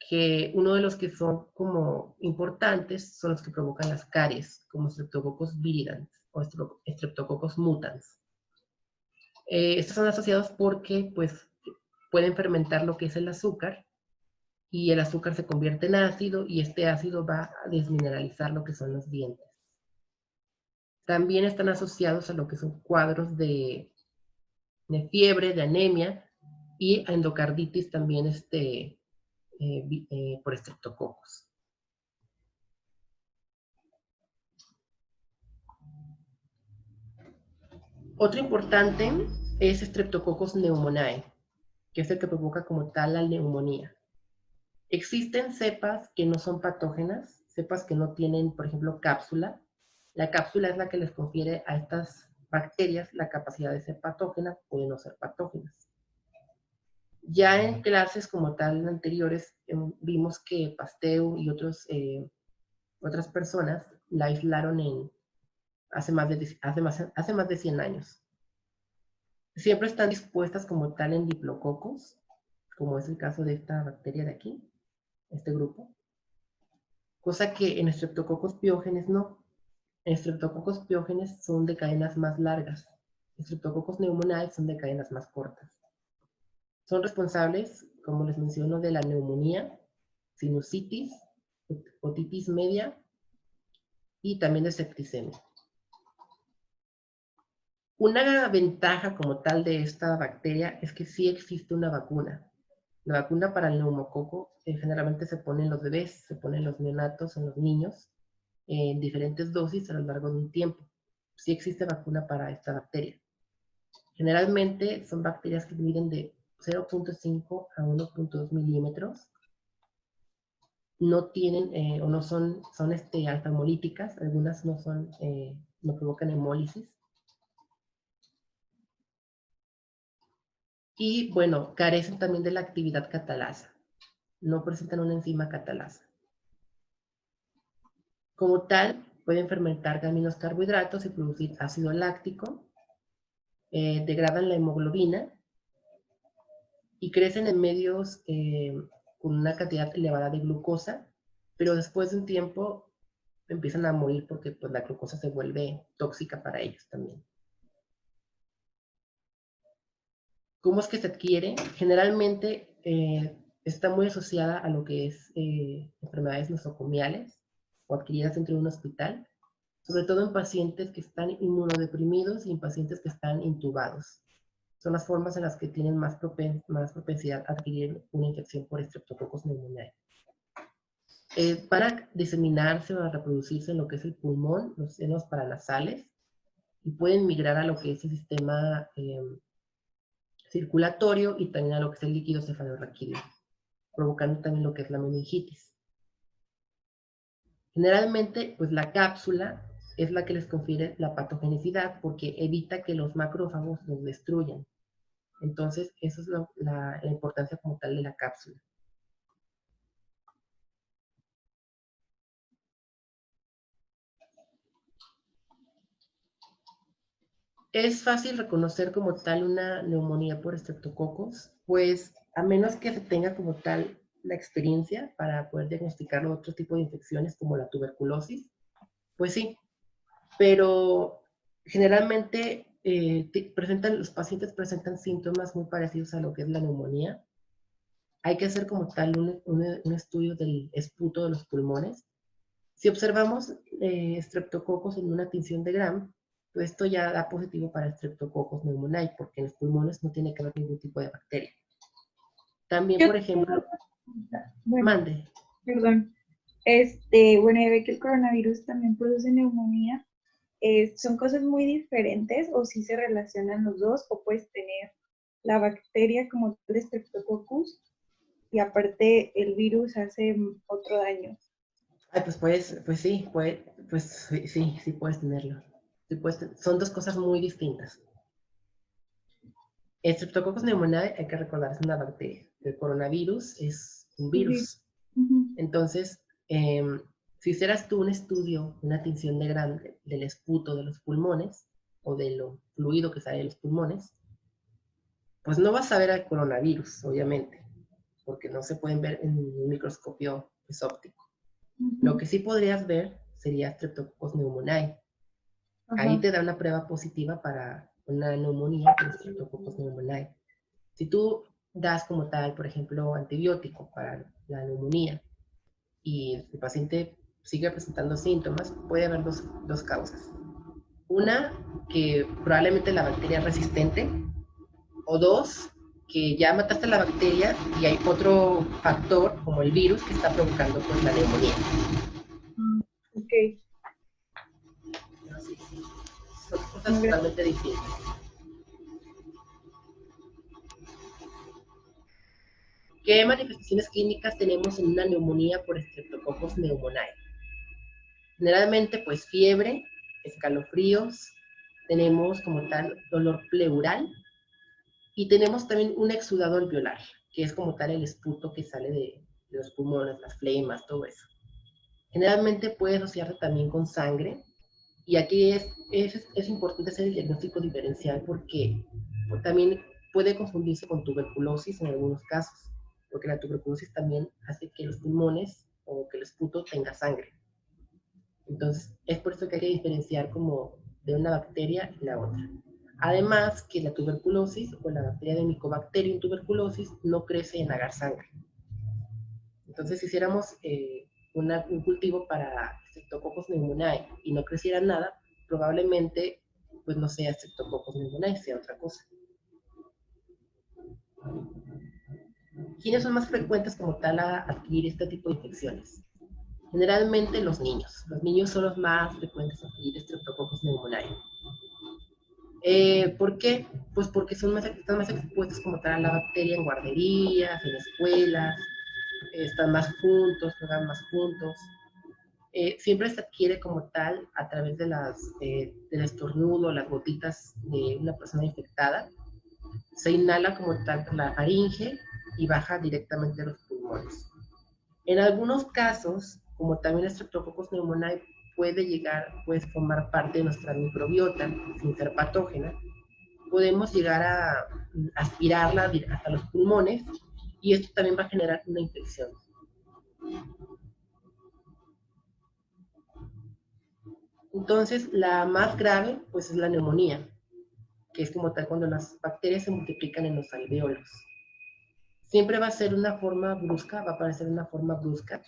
Speaker 1: que uno de los que son como importantes son los que provocan las caries, como Streptococcus viridans o Streptococcus mutans. Estos son asociados porque pues, pueden fermentar lo que es el azúcar, y el azúcar se convierte en ácido, y este ácido va a desmineralizar lo que son los dientes. También están asociados a lo que son cuadros de fiebre, de anemia, y a endocarditis también por estreptococos. Otro importante es Streptococcus pneumoniae, que es el que provoca como tal la neumonía. Existen cepas que no son patógenas, cepas que no tienen, por ejemplo, cápsula. La cápsula es la que les confiere a estas bacterias la capacidad de ser patógenas o de no ser patógenas. Ya en clases como tal anteriores vimos que Pasteur y otras personas la aislaron hace más de 100 años. Siempre están dispuestas como tal en diplococos, como es el caso de esta bacteria de aquí, este grupo. Cosa que en Streptococcus pyogenes no. En Streptococcus pyogenes son de cadenas más largas. Streptococcus pneumoniae son de cadenas más cortas. Son responsables, como les menciono, de la neumonía, sinusitis, otitis media y también de septicemia. Una ventaja como tal de esta bacteria es que sí existe una vacuna. La vacuna para el neumococo generalmente se pone en los bebés, se pone en los neonatos, en los niños, en diferentes dosis a lo largo de un tiempo. Sí existe vacuna para esta bacteria. Generalmente son bacterias que miden de 0.5 a 1.2 milímetros. No tienen o no son alfa-hemolíticas, algunas no provocan hemólisis. Y bueno, carecen también de la actividad catalasa. No presentan una enzima catalasa. Como tal, pueden fermentar aminocarbohidratos y producir ácido láctico. Degradan la hemoglobina y crecen en medios con una cantidad elevada de glucosa, pero después de un tiempo empiezan a morir porque pues, la glucosa se vuelve tóxica para ellos también. ¿Cómo es que se adquiere? Generalmente está muy asociada a lo que es enfermedades nosocomiales o adquiridas dentro de un hospital, sobre todo en pacientes que están inmunodeprimidos y en pacientes que están intubados. Son las formas en las que tienen más propensidad a adquirir una infección por Streptococcus pneumoniae. Para diseminarse o reproducirse en lo que es el pulmón, los senos paranasales, y pueden migrar a lo que es el sistema circulatorio y también a lo que es el líquido cefalorraquídeo, provocando también lo que es la meningitis. Generalmente, pues la cápsula es la que les confiere la patogenicidad porque evita que los macrófagos los destruyan. Entonces, esa es la importancia como tal de la cápsula. Es fácil reconocer como tal una neumonía por estreptococos, pues a menos que se tenga como tal la experiencia para poder diagnosticar otro tipo de infecciones como la tuberculosis, pues sí, pero generalmente los pacientes presentan síntomas muy parecidos a lo que es la neumonía. Hay que hacer como tal un estudio del esputo de los pulmones. Si observamos estreptococos en una tinción de Gram, pues esto ya da positivo para Streptococcus pneumoniae, porque en los pulmones no tiene que haber ningún tipo de bacteria. También, por ejemplo,
Speaker 7: Bueno,
Speaker 1: mande.
Speaker 7: perdón. Bueno, ya ve que el coronavirus también produce neumonía. ¿Son cosas muy diferentes o si se relacionan los dos? ¿O puedes tener la bacteria como tal de Streptococcus y aparte el virus hace otro daño?
Speaker 1: Ay, pues sí, sí puedes tenerlo. Son dos cosas muy distintas. El Streptococcus pneumoniae, hay que recordar, es una bacteria. El coronavirus es un virus. Entonces, si hicieras tú un estudio, una tinción de Gram del esputo de los pulmones, o de lo fluido que sale de los pulmones, pues no vas a ver al coronavirus, obviamente, porque no se pueden ver en un microscopio pues, óptico. Lo que sí podrías ver sería Streptococcus pneumoniae. Ahí te da una prueba positiva para una neumonía con Streptococcus pneumoniae. Si tú das como tal, por ejemplo, antibiótico para la neumonía y el paciente sigue presentando síntomas, puede haber dos causas. Una, que probablemente la bacteria es resistente, o dos, que ya mataste la bacteria y hay otro factor, como el virus, que está provocando pues, la neumonía.
Speaker 7: Ok.
Speaker 1: Así, son cosas totalmente distintas. ¿Qué manifestaciones clínicas tenemos en una neumonía por Streptococcus pneumoniae? Generalmente, pues fiebre, escalofríos, tenemos como tal dolor pleural y tenemos también un exudado alveolar, que es como tal el esputo que sale de los pulmones, las flemas, todo eso. Generalmente puede asociarse también con sangre y aquí es importante hacer el diagnóstico diferencial porque también puede confundirse con tuberculosis en algunos casos, porque la tuberculosis también hace que los pulmones o que el esputo tenga sangre. Entonces, es por eso que hay que diferenciar como de una bacteria y la otra. Además, que la tuberculosis o la bacteria de Mycobacterium tuberculosis no crece en agar sangre. Entonces, si hiciéramos un cultivo para Streptococcus pneumoniae y no creciera nada, probablemente pues no sea Streptococcus pneumoniae, sea otra cosa. ¿Quiénes son más frecuentes como tal a adquirir este tipo de infecciones? Generalmente los niños. Los niños son los más frecuentes a adquirir Streptococcus pneumoniae. ¿Por qué? Pues porque están más expuestos como tal a la bacteria en guarderías, en escuelas, están más juntos, juegan más juntos. Siempre se adquiere como tal a través de del estornudo, las gotitas de una persona infectada. Se inhala como tal por la faringe y baja directamente a los pulmones. En algunos casos, como también el Streptococcus pneumoniae puede formar parte de nuestra microbiota sin ser patógena, podemos llegar a aspirarla hasta los pulmones y esto también va a generar una infección. Entonces, la más grave, pues es la neumonía, que es como tal cuando las bacterias se multiplican en los alvéolos. Siempre va a ser una forma brusca, va a aparecer una forma brusca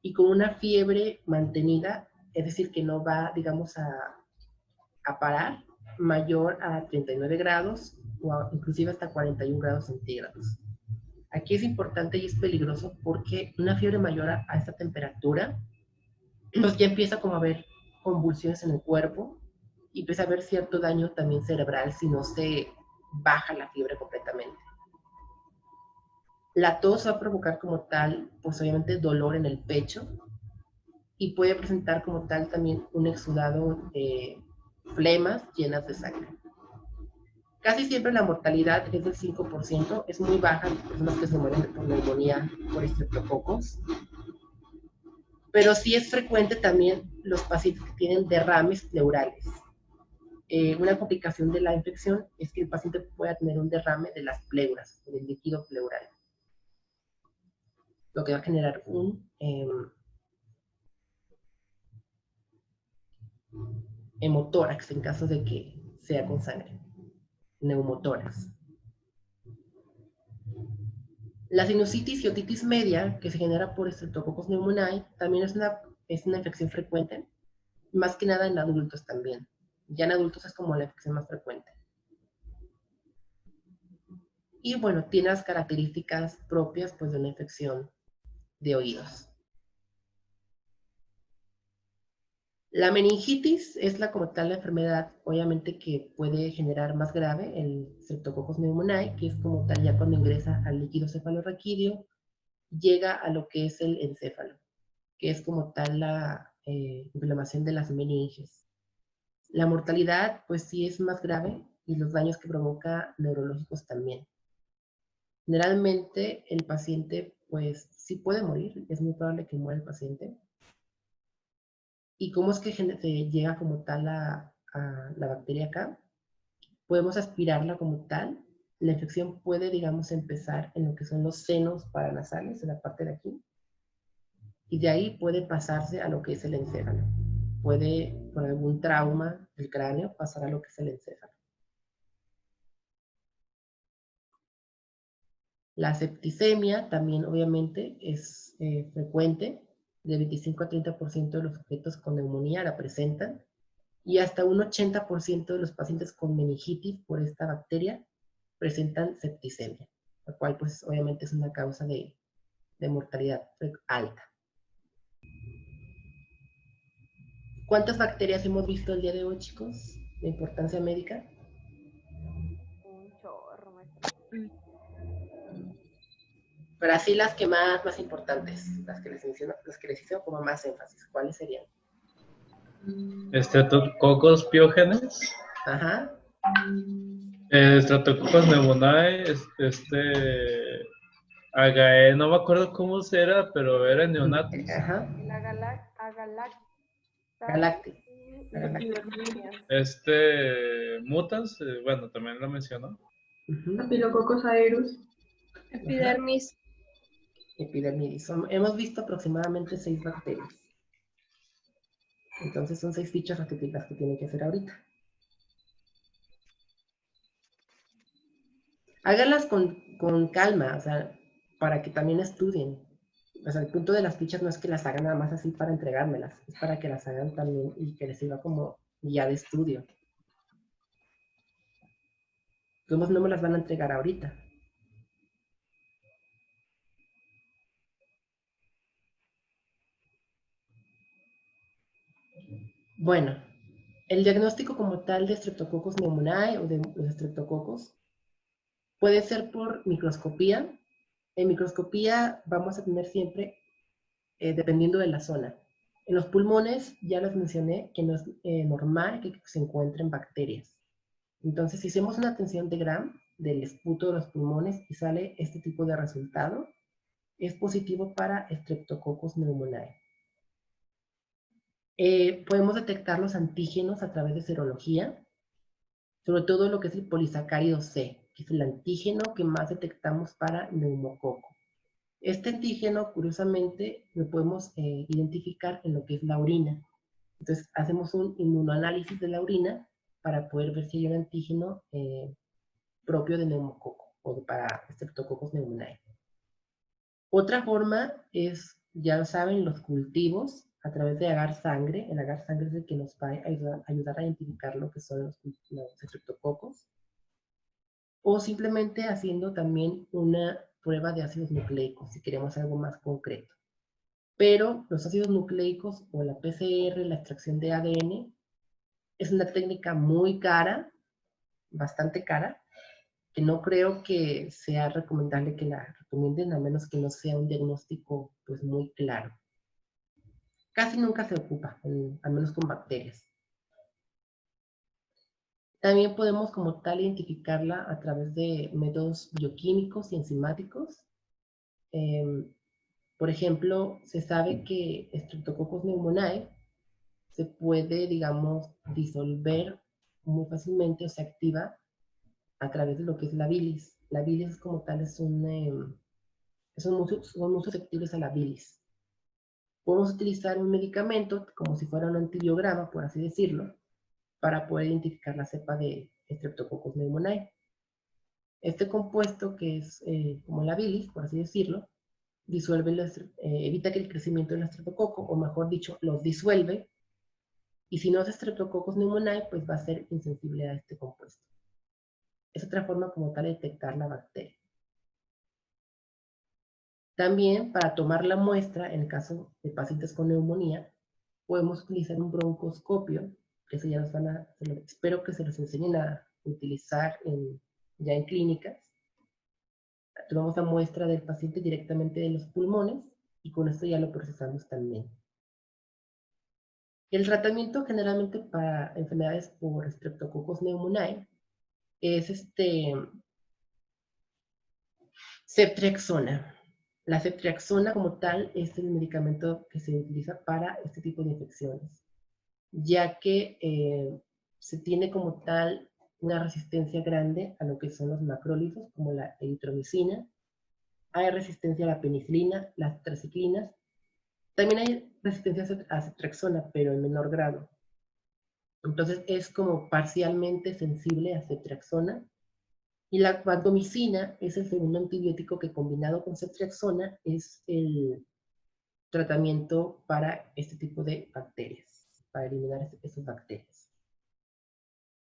Speaker 1: y con una fiebre mantenida, es decir, que no va, digamos, a parar, mayor a 39 grados o inclusive hasta 41 grados centígrados. Aquí es importante y es peligroso porque una fiebre mayor a esta temperatura, pues ya empieza como a haber convulsiones en el cuerpo y empieza a haber cierto daño también cerebral si no se baja la fiebre completamente. La tos va a provocar como tal, pues obviamente dolor en el pecho y puede presentar como tal también un exudado de flemas llenas de sangre. Casi siempre la mortalidad es del 5%, es muy baja en las personas que se mueren por neumonía por estreptococos, pero sí es frecuente también los pacientes que tienen derrames pleurales. Una complicación de la infección es que el paciente pueda tener un derrame de las pleuras, del líquido pleural, lo que va a generar un hemotórax en caso de que sea con sangre, neumotórax. La sinusitis y otitis media, que se genera por Streptococcus pneumoniae, también es una es una infección frecuente, más que nada en adultos también. Ya en adultos es como la infección más frecuente. Y bueno, tiene las características propias pues, de una infección de oídos. La meningitis es como tal la enfermedad, obviamente, que puede generar más grave el Streptococcus pneumoniae, que es como tal ya cuando ingresa al líquido cefalorraquídeo, llega a lo que es el encéfalo, que es como tal la inflamación de las meninges. La mortalidad, pues sí es más grave y los daños que provoca neurológicos también. Generalmente el paciente, pues sí puede morir, es muy probable que muera el paciente. ¿Y cómo es que se llega como tal a la bacteria acá? Podemos aspirarla como tal. La infección puede, digamos, empezar en lo que son los senos paranasales, en la parte de aquí. Y de ahí puede pasarse a lo que es el encéfalo. Puede, por algún trauma del cráneo, pasar a lo que es el encéfalo. La septicemia también, obviamente, es frecuente. De 25 a 30% de los sujetos con neumonía la presentan. Y hasta un 80% de los pacientes con meningitis por esta bacteria presentan septicemia, lo cual pues obviamente es una causa de mortalidad alta. ¿Cuántas bacterias hemos visto el día de hoy, chicos? De importancia médica.
Speaker 11: Un chorro, maestra.
Speaker 1: Pero así las que más importantes, las que les menciono, las que les hice como más énfasis, ¿cuáles serían?
Speaker 2: Streptococcus pyogenes.
Speaker 1: Ajá.
Speaker 2: Streptococcus pneumoniae, Agae, no me acuerdo cómo era, pero era neonatus.
Speaker 1: Ajá.
Speaker 11: La
Speaker 1: Galactic.
Speaker 2: Mutas, bueno, también lo mencionó.
Speaker 5: Staphylococcus aureus.
Speaker 9: Epidermis.
Speaker 1: Epidermidis. Hemos visto aproximadamente 6 bacterias. Entonces son 6 fichas las que tienen que hacer ahorita. Háganlas con calma, o sea, para que también estudien. O sea, el punto de las fichas no es que las hagan nada más así para entregármelas, es para que las hagan también y que les sirva como guía de estudio. ¿Cómo no me las van a entregar ahorita? Bueno, el diagnóstico como tal de Streptococcus pneumoniae o de los estreptococos puede ser por microscopía. En microscopía vamos a tener siempre, dependiendo de la zona. En los pulmones ya les mencioné que no es normal que se encuentren bacterias. Entonces, si hacemos una tensión de Gram del esputo de los pulmones y sale este tipo de resultado, es positivo para Streptococcus pneumoniae. Podemos detectar los antígenos a través de serología, sobre todo lo que es el polisacárido C, que es el antígeno que más detectamos para neumococo. Este antígeno, curiosamente, lo podemos identificar en lo que es la orina. Entonces, hacemos un inmunoanálisis de la orina para poder ver si hay un antígeno propio de neumococo o para Streptococcus pneumoniae. Otra forma es, ya lo saben, los cultivos a través de agar sangre. El agar sangre es el que nos va a ayudar a identificar lo que son los estreptococos. O simplemente haciendo también una prueba de ácidos nucleicos, si queremos algo más concreto. Pero los ácidos nucleicos o la PCR, la extracción de ADN, es una técnica muy cara, bastante cara, que no creo que sea recomendable que la recomienden, a menos que no sea un diagnóstico pues muy claro. Casi nunca se ocupa, al menos con bacterias. También podemos como tal identificarla a través de métodos bioquímicos y enzimáticos. Por ejemplo, se sabe que Streptococcus pneumoniae se puede, digamos, disolver muy fácilmente o se activa a través de lo que es la bilis. La bilis como tal son muy susceptibles a la bilis. Podemos utilizar un medicamento como si fuera un antibiograma, por así decirlo, para poder identificar la cepa de Streptococcus pneumoniae. Este compuesto, que es como la bilis, por así decirlo, disuelve evita que el crecimiento del estreptococo, o mejor dicho, los disuelve. Y si no es Streptococcus pneumoniae, pues va a ser insensible a este compuesto. Es otra forma como tal de detectar la bacteria. También, para tomar la muestra, en el caso de pacientes con neumonía, podemos utilizar un broncoscopio, que eso ya espero que se los enseñen a utilizar ya en clínicas. Tomamos la muestra del paciente directamente de los pulmones y con esto ya lo procesamos también. El tratamiento generalmente para enfermedades por Streptococcus pneumoniae es ceftriaxona. La ceftriaxona como tal es el medicamento que se utiliza para este tipo de infecciones, ya que se tiene como tal una resistencia grande a lo que son los macrólidos, como la eritromicina. Hay resistencia a la penicilina, las tetraciclinas. También hay resistencia a ceftriaxona, pero en menor grado. Entonces es como parcialmente sensible a ceftriaxona. Y la vancomicina es el segundo antibiótico que combinado con ceftriaxona es el tratamiento para este tipo de bacterias, para eliminar estas bacterias.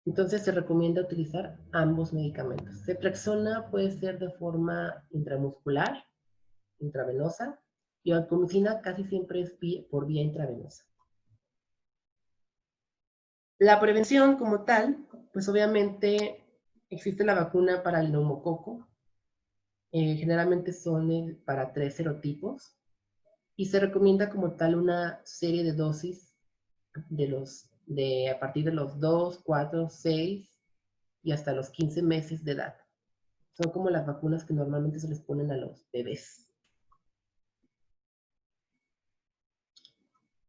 Speaker 1: Entonces se recomienda utilizar ambos medicamentos. Ceftriaxona puede ser de forma intramuscular, intravenosa, y vancomicina casi siempre es por vía intravenosa. La prevención como tal, pues obviamente existe la vacuna para el neumococo. Generalmente son para 3 serotipos. Y se recomienda como tal una serie de dosis a partir de los 2, 4, 6 y hasta los 15 meses de edad. Son como las vacunas que normalmente se les ponen a los bebés.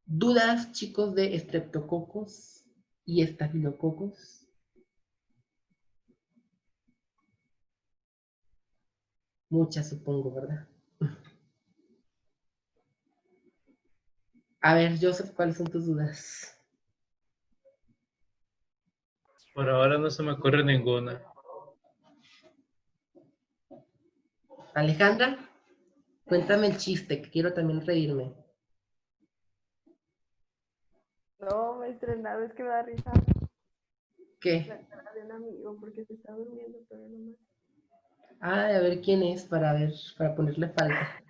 Speaker 1: ¿Dudas, chicos, de estreptococos y estafilococos? Muchas, supongo, ¿verdad? A ver, Joseph, ¿cuáles son tus dudas?
Speaker 2: Por ahora no se me ocurre ninguna.
Speaker 1: Alejandra, cuéntame el chiste, que quiero también reírme.
Speaker 11: No, maestra, nada, es que me da risa
Speaker 1: ¿Qué?
Speaker 11: la cara de un amigo porque se está durmiendo, pero no más.
Speaker 1: Ah, a ver quién es para ponerle falta.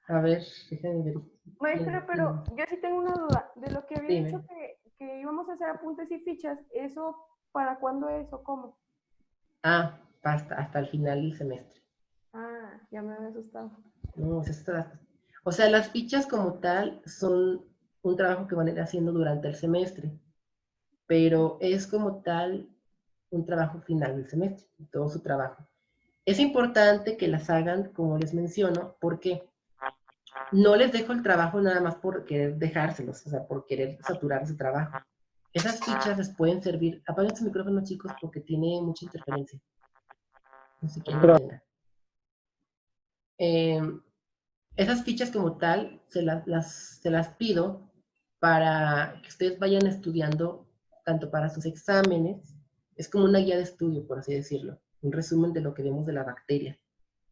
Speaker 1: A ver, déjame ver.
Speaker 11: Maestra, pero yo sí tengo una duda. De lo que había
Speaker 1: Dime.
Speaker 11: dicho que íbamos a hacer apuntes y fichas, ¿eso para cuándo es o cómo?
Speaker 1: Ah, hasta el final del semestre.
Speaker 11: Ah, ya me había asustado.
Speaker 1: No, o sea, las fichas como tal son un trabajo que van a ir haciendo durante el semestre, pero es como tal un trabajo final del semestre, todo su trabajo. Es importante que las hagan, como les menciono, porque no les dejo el trabajo nada más por querer dejárselos, o sea, por querer saturar su trabajo. Esas fichas les pueden servir. Apaguen su micrófono, chicos, porque tiene mucha interferencia. No sé quién lo tenga. Esas fichas como tal se las pido para que ustedes vayan estudiando tanto para sus exámenes, es como una guía de estudio, por así decirlo, un resumen de lo que vemos de la bacteria,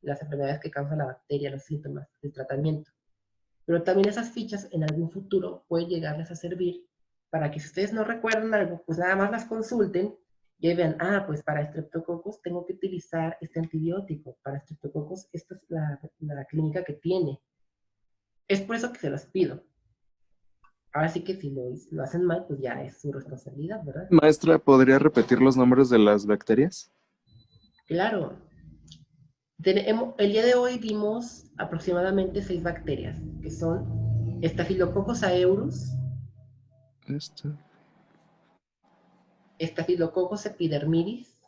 Speaker 1: las enfermedades que causa la bacteria, los síntomas, el tratamiento. Pero también esas fichas en algún futuro pueden llegarles a servir para que si ustedes no recuerdan algo, pues nada más las consulten y ahí vean, pues para estreptococos tengo que utilizar este antibiótico, para estreptococos esta es la clínica que tiene. Es por eso que se las pido. Ahora sí que si lo hacen mal, pues ya es su responsabilidad, ¿verdad?
Speaker 6: Maestra, ¿podría repetir los nombres de las bacterias?
Speaker 1: Claro. El día de hoy vimos aproximadamente 6 bacterias, que son Staphylococcus aureus, Staphylococcus epidermidis,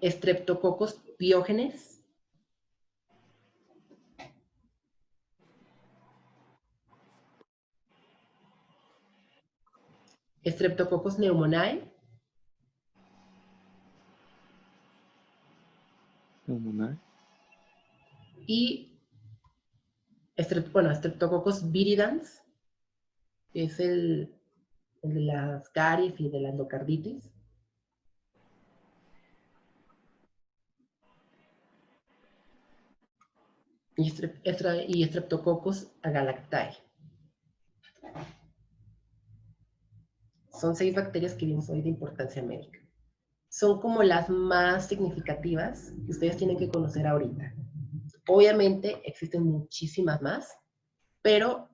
Speaker 1: Streptococcus pyogenes, Streptococcus pneumoniae, y Streptococcus viridans, que es el de las caries y de la endocarditis. y Streptococcus agalactae. Son 6 bacterias que vimos hoy de importancia médica. Son como las más significativas que ustedes tienen que conocer ahorita. Obviamente existen muchísimas más, pero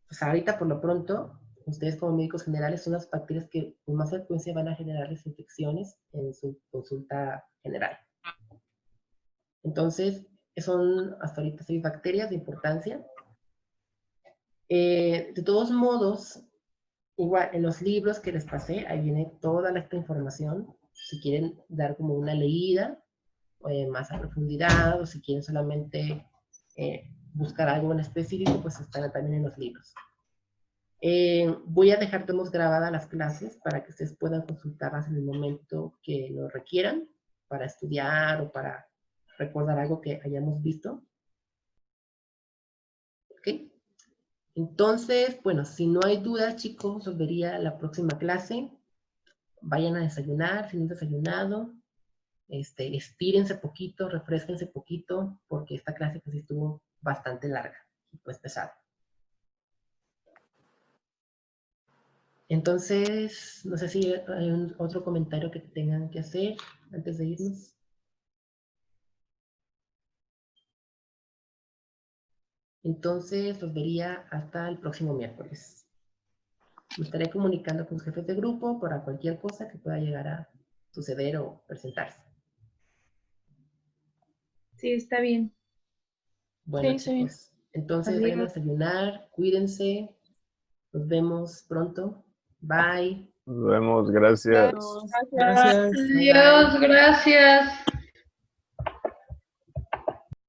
Speaker 1: pues ahorita por lo pronto, ustedes como médicos generales son las bacterias que con más frecuencia van a generarles infecciones en su consulta general. Entonces, son hasta ahorita 6 bacterias de importancia. De todos modos, igual en los libros que les pasé, ahí viene toda esta información. Si quieren dar como una leída más a profundidad, o si quieren solamente buscar algo en específico, pues están también en los libros. Voy a dejar grabadas las clases para que ustedes puedan consultarlas en el momento que lo requieran, para estudiar o para recordar algo que hayamos visto. ¿Ok? Entonces, bueno, si no hay dudas, chicos, los vería la próxima clase. Vayan a desayunar, si no han desayunado. Estírense poquito, refresquense poquito, porque esta clase pues estuvo bastante larga y pues pesada. Entonces, no sé si hay otro comentario que tengan que hacer antes de irnos. Entonces, los vería hasta el próximo miércoles. Me estaré comunicando con los jefes de grupo para cualquier cosa que pueda llegar a suceder o presentarse.
Speaker 7: Sí, está bien.
Speaker 1: Bueno,
Speaker 9: Sí, está bien.
Speaker 1: chicos, entonces vayan a desayunar, cuídense, nos vemos pronto. Bye.
Speaker 12: Nos vemos, gracias.
Speaker 4: Gracias.
Speaker 1: Bye, bye.
Speaker 11: Gracias.